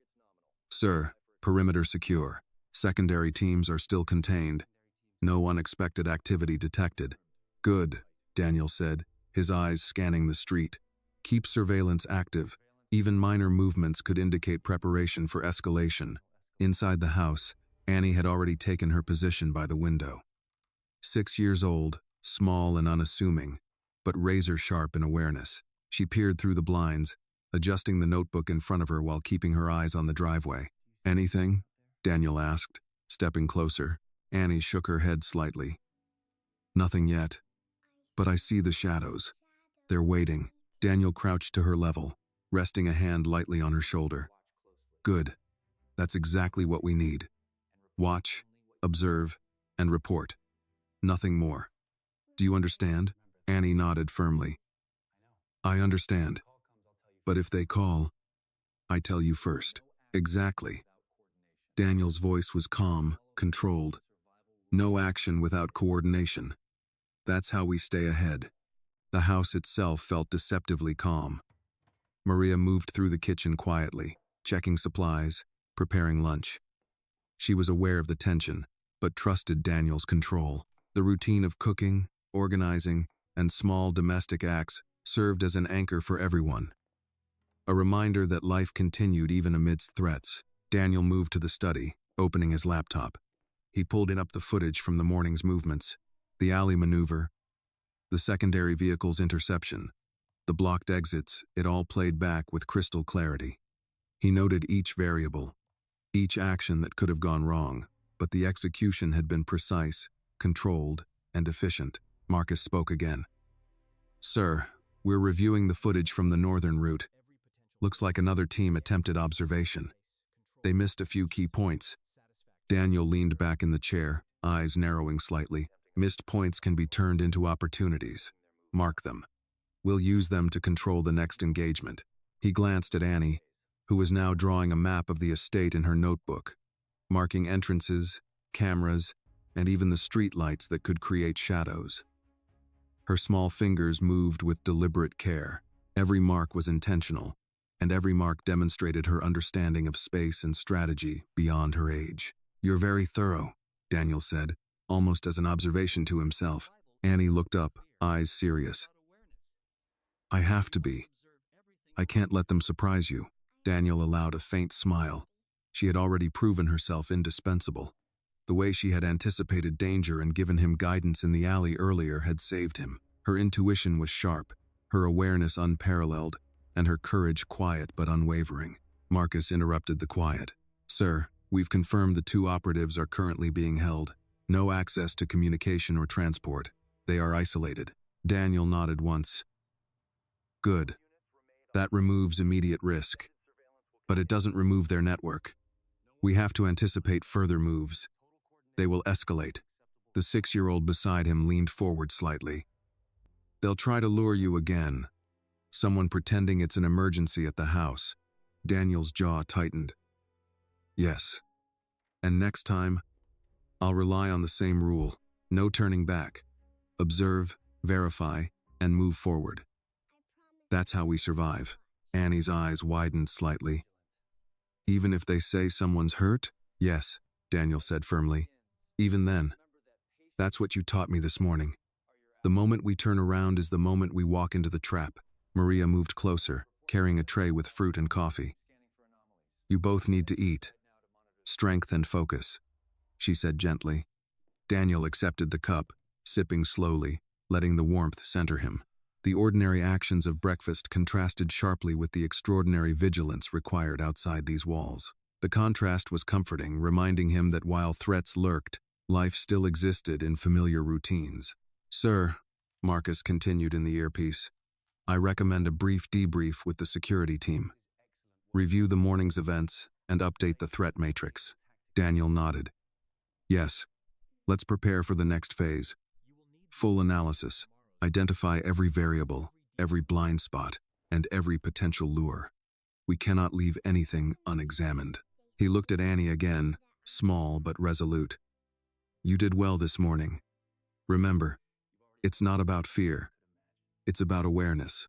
"Sir, perimeter secure. Secondary teams are still contained. No unexpected activity detected." "Good," Daniel said, his eyes scanning the street. "Keep surveillance active. Even minor movements could indicate preparation for escalation." Inside the house, Annie had already taken her position by the window. 6 years old, small and unassuming, but razor-sharp in awareness. She peered through the blinds, adjusting the notebook in front of her while keeping her eyes on the driveway. "Anything?" Daniel asked, stepping closer. Annie shook her head slightly. "Nothing yet. But I see the shadows. They're waiting." Daniel crouched to her level, resting a hand lightly on her shoulder. "Good. That's exactly what we need. Watch, observe, and report. Nothing more. Do you understand?" Annie nodded firmly. "I understand. But if they call, I tell you first." "Exactly." Daniel's voice was calm, controlled. "No action without coordination. That's how we stay ahead." The house itself felt deceptively calm. Maria moved through the kitchen quietly, checking supplies, preparing lunch. She was aware of the tension, but trusted Daniel's control. The routine of cooking, organizing, and small domestic acts served as an anchor for everyone. A reminder that life continued even amidst threats. Daniel moved to the study, opening his laptop. He pulled in up the footage from the morning's movements, the alley maneuver, the secondary vehicle's interception, the blocked exits. It all played back with crystal clarity. He noted each variable, each action that could have gone wrong, but the execution had been precise, controlled, and efficient. Marcus spoke again. "Sir, we're reviewing the footage from the northern route. Looks like another team attempted observation. They missed a few key points." Daniel leaned back in the chair, eyes narrowing slightly. "Missed points can be turned into opportunities. Mark them. We'll use them to control the next engagement." He glanced at Annie, who was now drawing a map of the estate in her notebook, marking entrances, cameras, and even the street lights that could create shadows. Her small fingers moved with deliberate care. Every mark was intentional, and every mark demonstrated her understanding of space and strategy beyond her age. "You're very thorough," Daniel said, almost as an observation to himself. Annie looked up, eyes serious. "I have to be. I can't let them surprise you." Daniel allowed a faint smile. She had already proven herself indispensable. The way she had anticipated danger and given him guidance in the alley earlier had saved him. Her intuition was sharp, her awareness unparalleled, and her courage quiet but unwavering. Marcus interrupted the quiet. "Sir, we've confirmed the two operatives are currently being held. No access to communication or transport. They are isolated." Daniel nodded once. "Good. That removes immediate risk. But it doesn't remove their network. We have to anticipate further moves. They will escalate." The 6-year-old beside him leaned forward slightly. "They'll try to lure you again. Someone pretending it's an emergency at the house." Daniel's jaw tightened. "Yes. And next time, I'll rely on the same rule. No turning back. Observe, verify, and move forward. That's how we survive." Annie's eyes widened slightly. "Even if they say someone's hurt?" "Yes," Daniel said firmly. "Even then. That's what you taught me this morning. The moment we turn around is the moment we walk into the trap." Maria moved closer, carrying a tray with fruit and coffee. "You both need to eat. Strength and focus," she said gently. Daniel accepted the cup, sipping slowly, letting the warmth center him. The ordinary actions of breakfast contrasted sharply with the extraordinary vigilance required outside these walls. The contrast was comforting, reminding him that while threats lurked, life still existed in familiar routines. "Sir," Marcus continued in the earpiece, "I recommend a brief debrief with the security team. Review the morning's events and update the threat matrix." Daniel nodded. "Yes. Let's prepare for the next phase. Full analysis. Identify every variable, every blind spot, and every potential lure. We cannot leave anything unexamined." He looked at Annie again, small but resolute. "You did well this morning. Remember, it's not about fear. It's about awareness.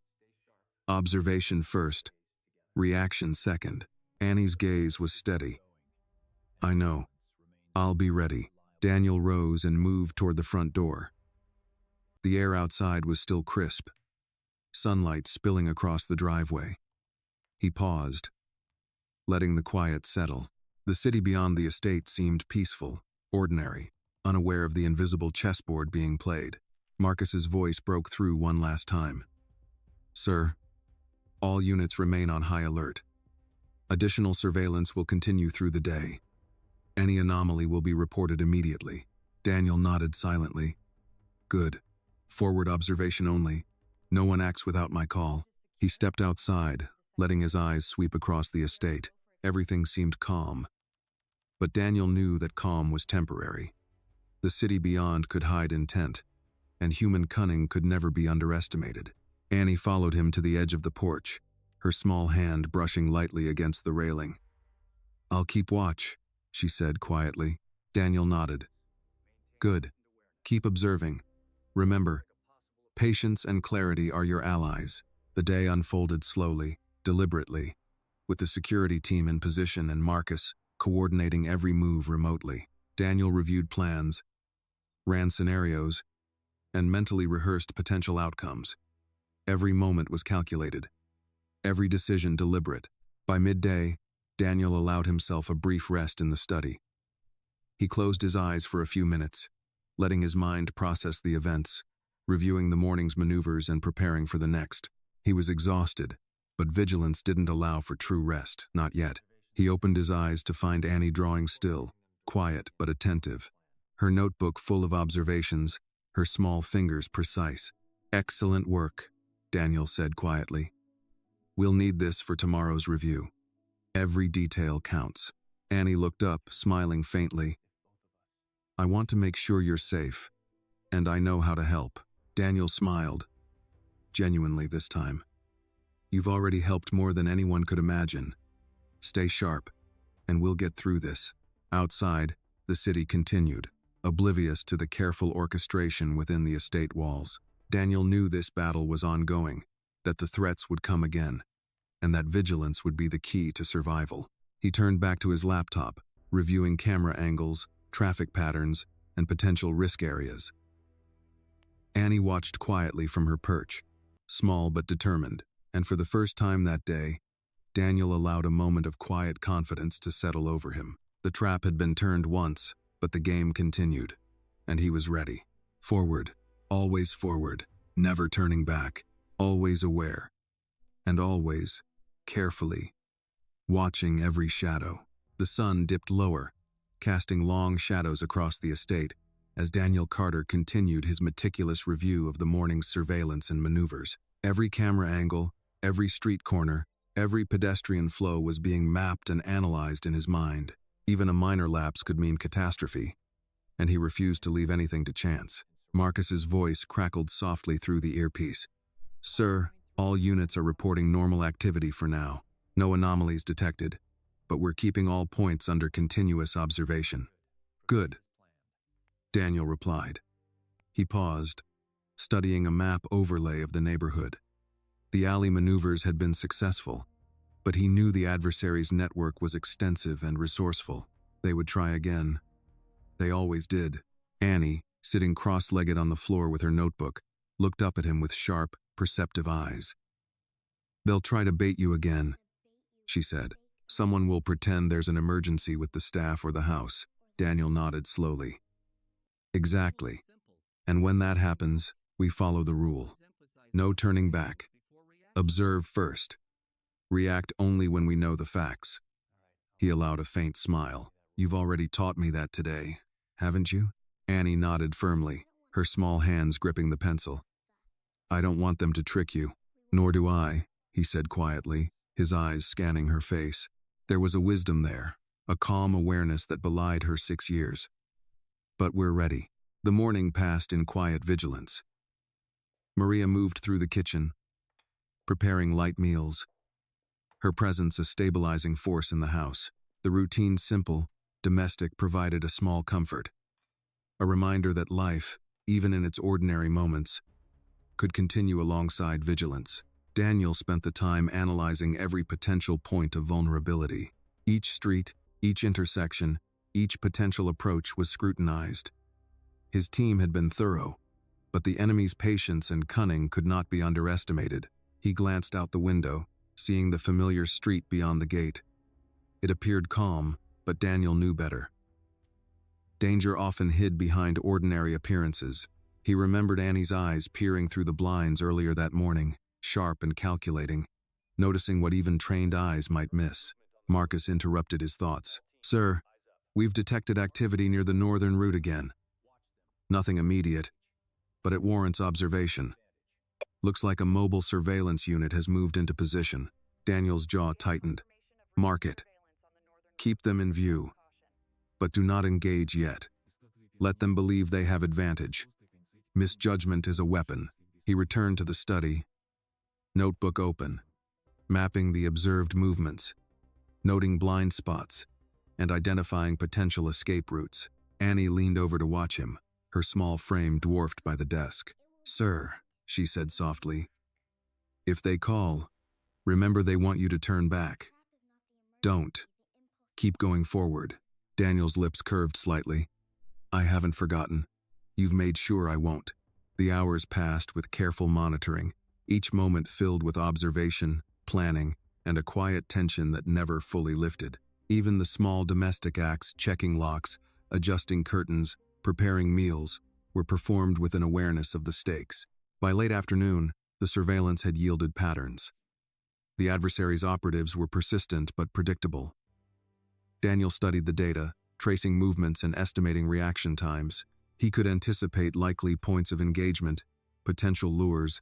Observation first, reaction second." Annie's gaze was steady. "I know. I'll be ready." Daniel rose and moved toward the front door. The air outside was still crisp, sunlight spilling across the driveway. He paused, letting the quiet settle. The city beyond the estate seemed peaceful, ordinary, unaware of the invisible chessboard being played. Marcus's voice broke through one last time. "Sir, all units remain on high alert. Additional surveillance will continue through the day. Any anomaly will be reported immediately." Daniel nodded silently. "Good. Forward observation only. No one acts without my call." He stepped outside, letting his eyes sweep across the estate. Everything seemed calm. But Daniel knew that calm was temporary. The city beyond could hide intent, and human cunning could never be underestimated. Annie followed him to the edge of the porch, her small hand brushing lightly against the railing. "I'll keep watch," she said quietly. Daniel nodded. "Good. Keep observing. Remember, patience and clarity are your allies." The day unfolded slowly, deliberately, with the security team in position and Marcus coordinating every move remotely. Daniel reviewed plans, ran scenarios, and mentally rehearsed potential outcomes. Every moment was calculated, every decision deliberate. By midday, Daniel allowed himself a brief rest in the study. He closed his eyes for a few minutes, letting his mind process the events, reviewing the morning's maneuvers and preparing for the next. He was exhausted, but vigilance didn't allow for true rest, not yet. He opened his eyes to find Annie drawing still, quiet but attentive. Her notebook full of observations, her small fingers precise. "Excellent work," Daniel said quietly. "We'll need this for tomorrow's review. Every detail counts." Annie looked up, smiling faintly. "I want to make sure you're safe, and I know how to help." Daniel smiled, genuinely this time. "You've already helped more than anyone could imagine. Stay sharp, and we'll get through this." Outside, the city continued, oblivious to the careful orchestration within the estate walls. Daniel knew this battle was ongoing, that the threats would come again, and that vigilance would be the key to survival. He turned back to his laptop, reviewing camera angles, traffic patterns, and potential risk areas. Annie watched quietly from her perch, small but determined, and for the first time that day, Daniel allowed a moment of quiet confidence to settle over him. The trap had been turned once, but the game continued, and he was ready. Forward, always forward, never turning back, always aware, and always, carefully, watching every shadow. The sun dipped lower, casting long shadows across the estate, as Daniel Carter continued his meticulous review of the morning's surveillance and maneuvers. Every camera angle, every street corner, every pedestrian flow was being mapped and analyzed in his mind. Even a minor lapse could mean catastrophe, and he refused to leave anything to chance. Marcus's voice crackled softly through the earpiece. "Sir, all units are reporting normal activity for now. No anomalies detected, but we're keeping all points under continuous observation." "Good," Daniel replied. He paused, studying a map overlay of the neighborhood. The alley maneuvers had been successful, but he knew the adversary's network was extensive and resourceful. They would try again. They always did. Annie, sitting cross-legged on the floor with her notebook, looked up at him with sharp, perceptive eyes. "They'll try to bait you again," she said. "Someone will pretend there's an emergency with the staff or the house." Daniel nodded slowly. "Exactly. And when that happens, we follow the rule. No turning back. Observe first. React only when we know the facts." He allowed a faint smile. "You've already taught me that today, haven't you?" Annie nodded firmly, her small hands gripping the pencil. "I don't want them to trick you." "Nor do I," he said quietly, his eyes scanning her face. There was a wisdom there, a calm awareness that belied her 6 years. "But we're ready." The morning passed in quiet vigilance. Maria moved through the kitchen, preparing light meals, her presence a stabilizing force in the house. The routine simple, domestic provided a small comfort, a reminder that life, even in its ordinary moments, could continue alongside vigilance. Daniel spent the time analyzing every potential point of vulnerability. Each street, each intersection, each potential approach was scrutinized. His team had been thorough, but the enemy's patience and cunning could not be underestimated. He glanced out the window, seeing the familiar street beyond the gate. It appeared calm, but Daniel knew better. Danger often hid behind ordinary appearances. He remembered Annie's eyes peering through the blinds earlier that morning, sharp and calculating, noticing what even trained eyes might miss. Marcus interrupted his thoughts. "Sir, we've detected activity near the northern route again. Nothing immediate, but it warrants observation. Looks like a mobile surveillance unit has moved into position." Daniel's jaw tightened. "Mark it. Keep them in view, but do not engage yet. Let them believe they have advantage. Misjudgment is a weapon." He returned to the study, notebook open, mapping the observed movements, noting blind spots, and identifying potential escape routes. Annie leaned over to watch him, her small frame dwarfed by the desk. "Sir," she said softly, "if they call, remember they want you to turn back. Don't. Keep going forward." Daniel's lips curved slightly. "I haven't forgotten. You've made sure I won't." The hours passed with careful monitoring, each moment filled with observation, planning, and a quiet tension that never fully lifted. Even the small domestic acts, checking locks, adjusting curtains, preparing meals, were performed with an awareness of the stakes. By late afternoon, the surveillance had yielded patterns. The adversary's operatives were persistent but predictable. Daniel studied the data, tracing movements and estimating reaction times. He could anticipate likely points of engagement, potential lures,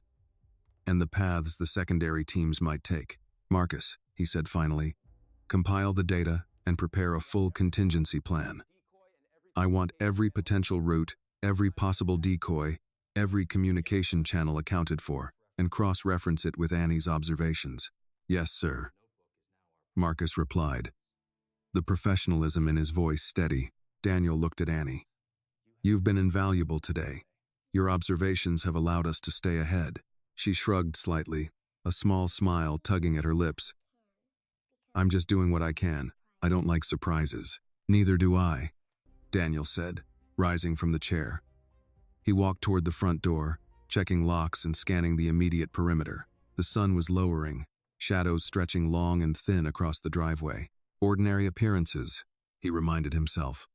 and the paths the secondary teams might take. "Marcus," he said finally, "compile the data and prepare a full contingency plan. I want every potential route, every possible decoy, every communication channel accounted for, and cross-reference it with Annie's observations." "Yes, sir," Marcus replied, the professionalism in his voice steady. Daniel looked at Annie. "You've been invaluable today. Your observations have allowed us to stay ahead." She shrugged slightly, a small smile tugging at her lips. "I'm just doing what I can. I don't like surprises." "Neither do I," Daniel said, rising from the chair. He walked toward the front door, checking locks and scanning the immediate perimeter. The sun was lowering, shadows stretching long and thin across the driveway. "Ordinary appearances," he reminded himself.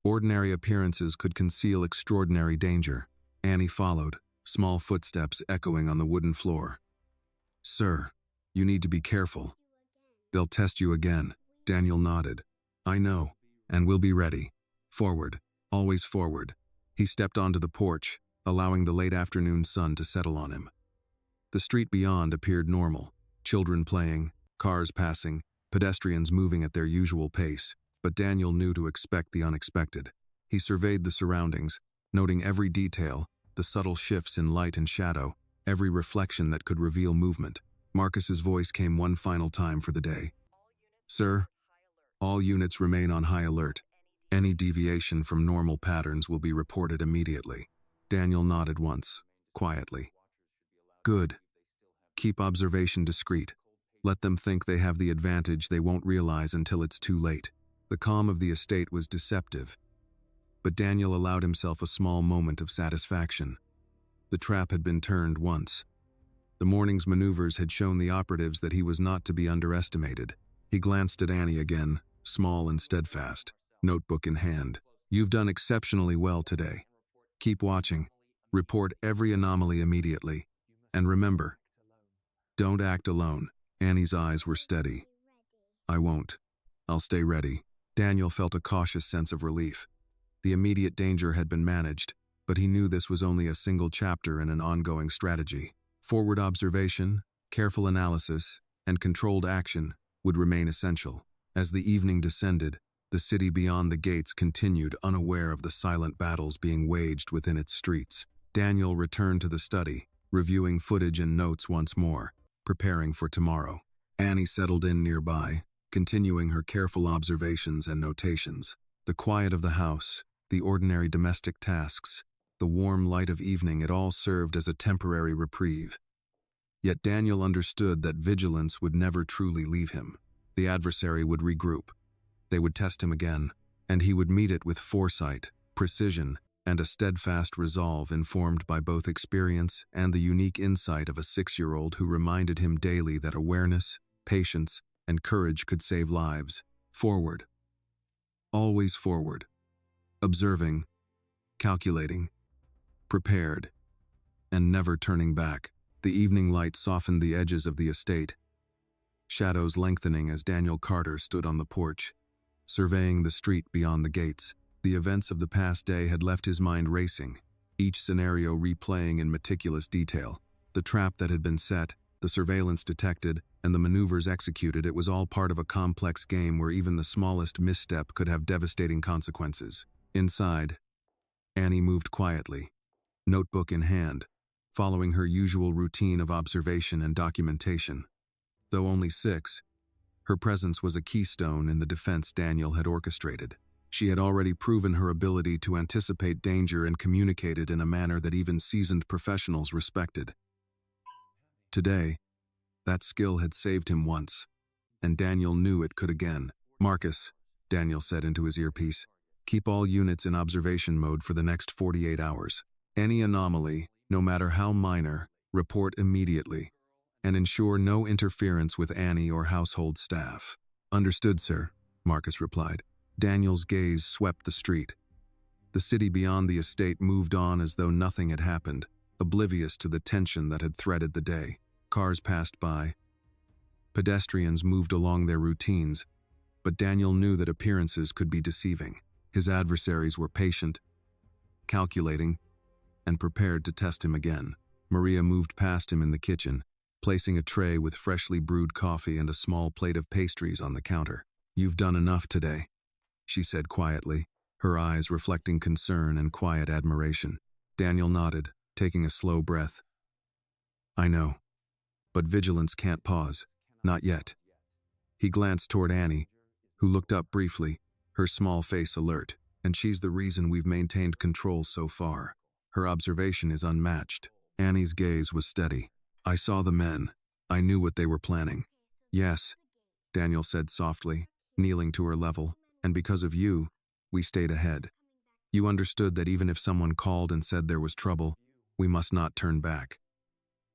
Ordinary appearances could conceal extraordinary danger. Annie followed, small footsteps echoing on the wooden floor. "Sir, you need to be careful. They'll test you again." Daniel nodded. "I know, and we'll be ready. Forward, always forward." He stepped onto the porch, allowing the late afternoon sun to settle on him. The street beyond appeared normal, children playing, cars passing, pedestrians moving at their usual pace, but Daniel knew to expect the unexpected. He surveyed the surroundings, noting every detail, the subtle shifts in light and shadow, every reflection that could reveal movement. Marcus's voice came one final time for the day. "Sir, all units remain on high alert. Any deviation from normal patterns will be reported immediately." Daniel nodded once, quietly. "Good. Keep observation discreet. Let them think they have the advantage they won't realize until it's too late." The calm of the estate was deceptive, but Daniel allowed himself a small moment of satisfaction. The trap had been turned once. The morning's maneuvers had shown the operatives that he was not to be underestimated. He glanced at Annie again, small and steadfast, notebook in hand. "You've done exceptionally well today. Keep watching. Report every anomaly immediately. And remember, don't act alone." Annie's eyes were steady. "I won't. I'll stay ready." Daniel felt a cautious sense of relief. The immediate danger had been managed, but he knew this was only a single chapter in an ongoing strategy. Forward observation, careful analysis, and controlled action would remain essential. As the evening descended, the city beyond the gates continued unaware of the silent battles being waged within its streets. Daniel returned to the study, reviewing footage and notes once more, preparing for tomorrow. Annie settled in nearby, continuing her careful observations and notations. The quiet of the house, the ordinary domestic tasks, the warm light of evening, it all served as a temporary reprieve. Yet Daniel understood that vigilance would never truly leave him. The adversary would regroup. They would test him again, and he would meet it with foresight, precision, and a steadfast resolve informed by both experience and the unique insight of a 6-year-old who reminded him daily that awareness, patience, and courage could save lives. Forward. Always forward. Observing, calculating, prepared, and never turning back. The evening light softened the edges of the estate, shadows lengthening as Daniel Carter stood on the porch, surveying the street beyond the gates. The events of the past day had left his mind racing, each scenario replaying in meticulous detail. The trap that had been set, the surveillance detected, and the maneuvers executed, it was all part of a complex game where even the smallest misstep could have devastating consequences. Inside, Annie moved quietly, notebook in hand, following her usual routine of observation and documentation. Though only 6, her presence was a keystone in the defense Daniel had orchestrated. She had already proven her ability to anticipate danger and communicate it in a manner that even seasoned professionals respected. Today, that skill had saved him once, and Daniel knew it could again. "Marcus," Daniel said into his earpiece, "keep all units in observation mode for the next 48 hours. Any anomaly, no matter how minor, report immediately. and ensure no interference with Annie or household staff. Understood, sir, Marcus replied. Daniel's gaze swept the street. The city beyond the estate moved on as though nothing had happened, oblivious to the tension that had threaded the day. Cars passed by. Pedestrians moved along their routines, but Daniel knew that appearances could be deceiving. His adversaries were patient, calculating, and prepared to test him again. Maria moved past him in the kitchen, placing a tray with freshly brewed coffee and a small plate of pastries on the counter. You've done enough today, she said quietly, her eyes reflecting concern and quiet admiration. Daniel nodded, taking a slow breath. I know, but vigilance can't pause. Not yet. He glanced toward Annie, who looked up briefly, her small face alert. And she's the reason we've maintained control so far. Her observation is unmatched. Annie's gaze was steady. I saw the men. I knew what they were planning. Yes, Daniel said softly, kneeling to her level. And because of you, we stayed ahead. You understood that even if someone called and said there was trouble, we must not turn back.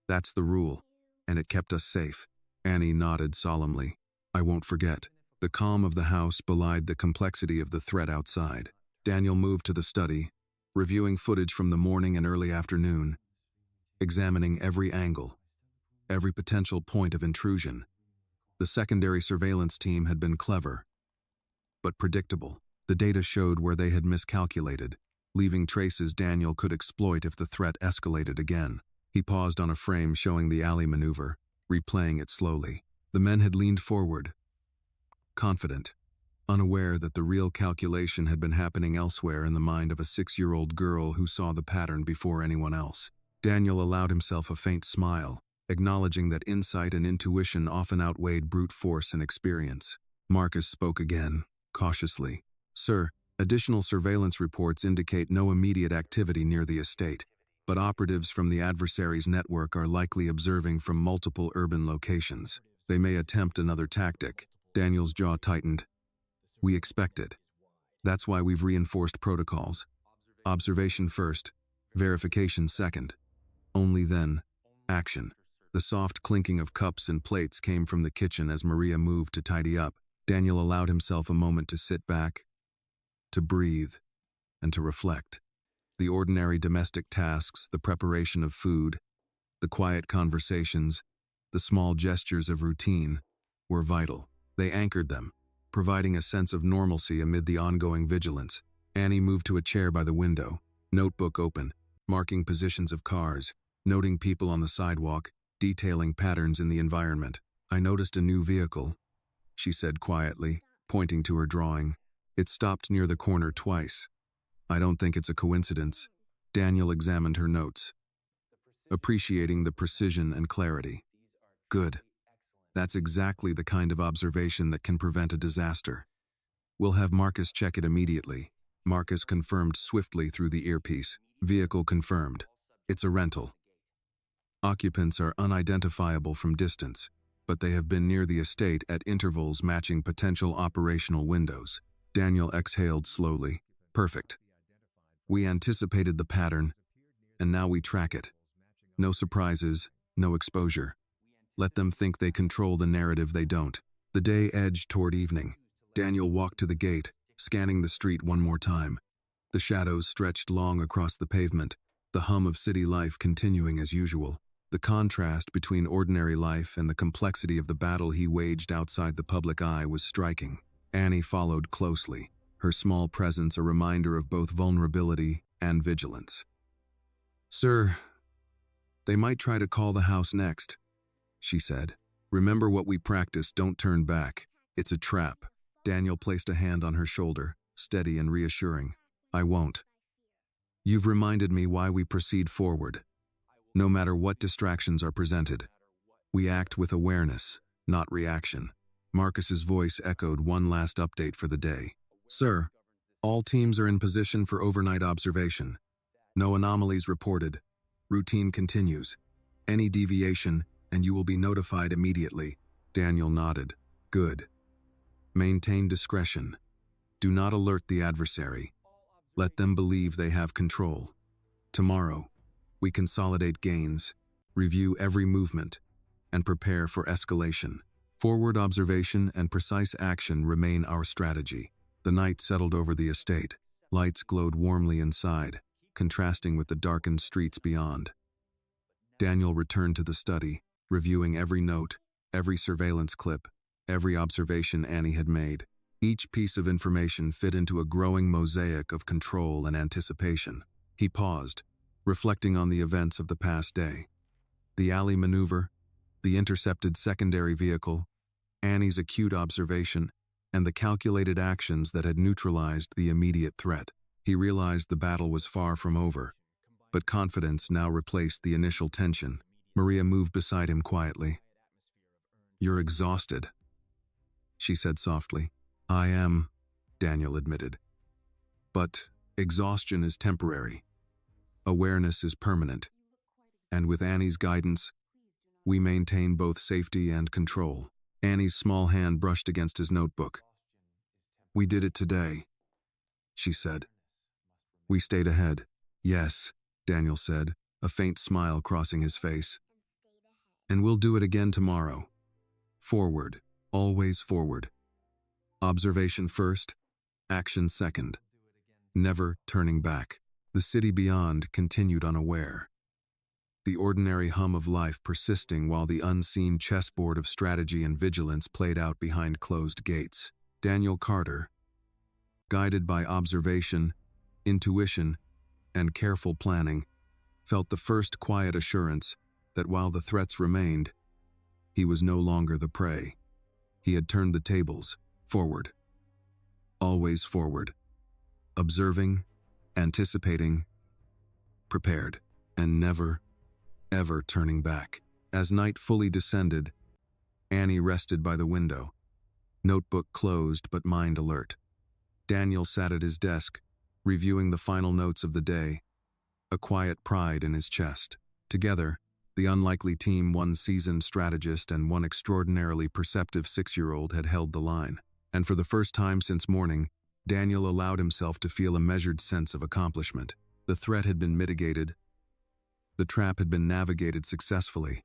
That's the rule, and it kept us safe. Annie nodded solemnly. I won't forget. The calm of the house belied the complexity of the threat outside. Daniel moved to the study, reviewing footage from the morning and early afternoon, examining every angle, every potential point of intrusion. The secondary surveillance team had been clever, but predictable. The data showed where they had miscalculated, leaving traces Daniel could exploit if the threat escalated again. He paused on a frame showing the alley maneuver, replaying it slowly. The men had leaned forward, confident, unaware that the real calculation had been happening elsewhere in the mind of a 6-year-old girl who saw the pattern before anyone else. Daniel allowed himself a faint smile, acknowledging that insight and intuition often outweighed brute force and experience. Marcus spoke again, cautiously. Sir, additional surveillance reports indicate no immediate activity near the estate, but operatives from the adversary's network are likely observing from multiple urban locations. They may attempt another tactic. Daniel's jaw tightened. We expect it. That's why we've reinforced protocols. Observation first, verification second. Only then, action. The soft clinking of cups and plates came from the kitchen as Maria moved to tidy up. Daniel allowed himself a moment to sit back, to breathe, and to reflect. The ordinary domestic tasks, the preparation of food, the quiet conversations, the small gestures of routine, were vital. They anchored them, providing a sense of normalcy amid the ongoing vigilance. Annie moved to a chair by the window, notebook open, marking positions of cars, noting people on the sidewalk, detailing patterns in the environment. I noticed a new vehicle, she said quietly, pointing to her drawing. It stopped near the corner twice. I don't think it's a coincidence. Daniel examined her notes, appreciating the precision and clarity. Good. That's exactly the kind of observation that can prevent a disaster. We'll have Marcus check it immediately. Marcus confirmed swiftly through the earpiece. Vehicle confirmed. It's a rental. Occupants are unidentifiable from distance, but they have been near the estate at intervals matching potential operational windows. Daniel exhaled slowly. Perfect. We anticipated the pattern, and now we track it. No surprises, no exposure. Let them think they control the narrative they don't. The day edged toward evening. Daniel walked to the gate, scanning the street one more time. The shadows stretched long across the pavement, the hum of city life continuing as usual. The contrast between ordinary life and the complexity of the battle he waged outside the public eye was striking. Annie followed closely, her small presence a reminder of both vulnerability and vigilance. Sir, they might try to call the house next, she said. Remember what we practiced, don't turn back. It's a trap. Daniel placed a hand on her shoulder, steady and reassuring. I won't. You've reminded me why we proceed forward. No matter what distractions are presented, we act with awareness, not reaction. Marcus's voice echoed one last update for the day. Sir, all teams are in position for overnight observation. No anomalies reported. Routine continues. Any deviation, and you will be notified immediately. Daniel nodded. Good. Maintain discretion. Do not alert the adversary. Let them believe they have control. Tomorrow, we consolidate gains, review every movement, and prepare for escalation. Forward observation and precise action remain our strategy. The night settled over the estate. Lights glowed warmly inside, contrasting with the darkened streets beyond. Daniel returned to the study, reviewing every note, every surveillance clip, every observation Annie had made. Each piece of information fit into a growing mosaic of control and anticipation. He paused, reflecting on the events of the past day. The alley maneuver, the intercepted secondary vehicle, Annie's acute observation, and the calculated actions that had neutralized the immediate threat. He realized the battle was far from over, but confidence now replaced the initial tension. Maria moved beside him quietly. "You're exhausted," she said softly. "I am," Daniel admitted. "But exhaustion is temporary. Awareness is permanent. And with Annie's guidance, we maintain both safety and control." Annie's small hand brushed against his notebook. "We did it today," she said. "We stayed ahead." "Yes," Daniel said, a faint smile crossing his face. "And we'll do it again tomorrow. Forward, always forward. Observation first, action second. Never turning back." The city beyond continued unaware, the ordinary hum of life persisting while the unseen chessboard of strategy and vigilance played out behind closed gates. Daniel Carter, guided by observation, intuition, and careful planning, felt the first quiet assurance that while the threats remained, he was no longer the prey. He had turned the tables, forward. Always forward. Observing, anticipating, prepared, and never, ever turning back. As night fully descended, Annie rested by the window, notebook closed but mind alert. Daniel sat at his desk, reviewing the final notes of the day, a quiet pride in his chest. Together, the unlikely team, one seasoned strategist and one extraordinarily perceptive 6-year-old, had held the line. And for the first time since morning, Daniel allowed himself to feel a measured sense of accomplishment. The threat had been mitigated, the trap had been navigated successfully,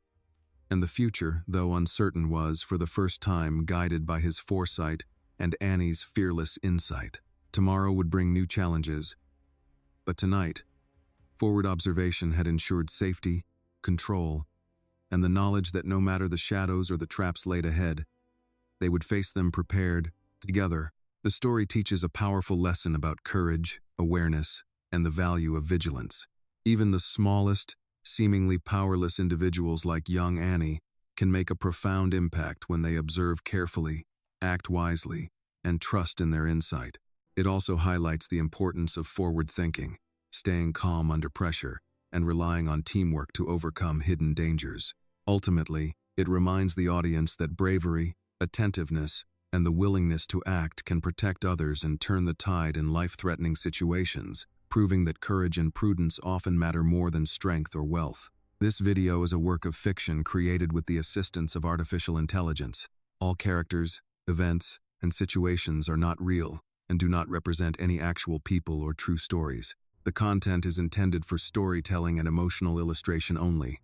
and the future, though uncertain, was, for the first time, guided by his foresight and Annie's fearless insight. Tomorrow would bring new challenges, but tonight, forward observation had ensured safety, control, and the knowledge that no matter the shadows or the traps laid ahead, they would face them prepared, together. The story teaches a powerful lesson about courage, awareness, and the value of vigilance. Even the smallest, seemingly powerless individuals like young Annie can make a profound impact when they observe carefully, act wisely, and trust in their insight. It also highlights the importance of forward thinking, staying calm under pressure, and relying on teamwork to overcome hidden dangers. Ultimately, it reminds the audience that bravery, attentiveness, and the willingness to act can protect others and turn the tide in life-threatening situations, proving that courage and prudence often matter more than strength or wealth. This video is a work of fiction created with the assistance of artificial intelligence. All characters, events, and situations are not real and do not represent any actual people or true stories. The content is intended for storytelling and emotional illustration only.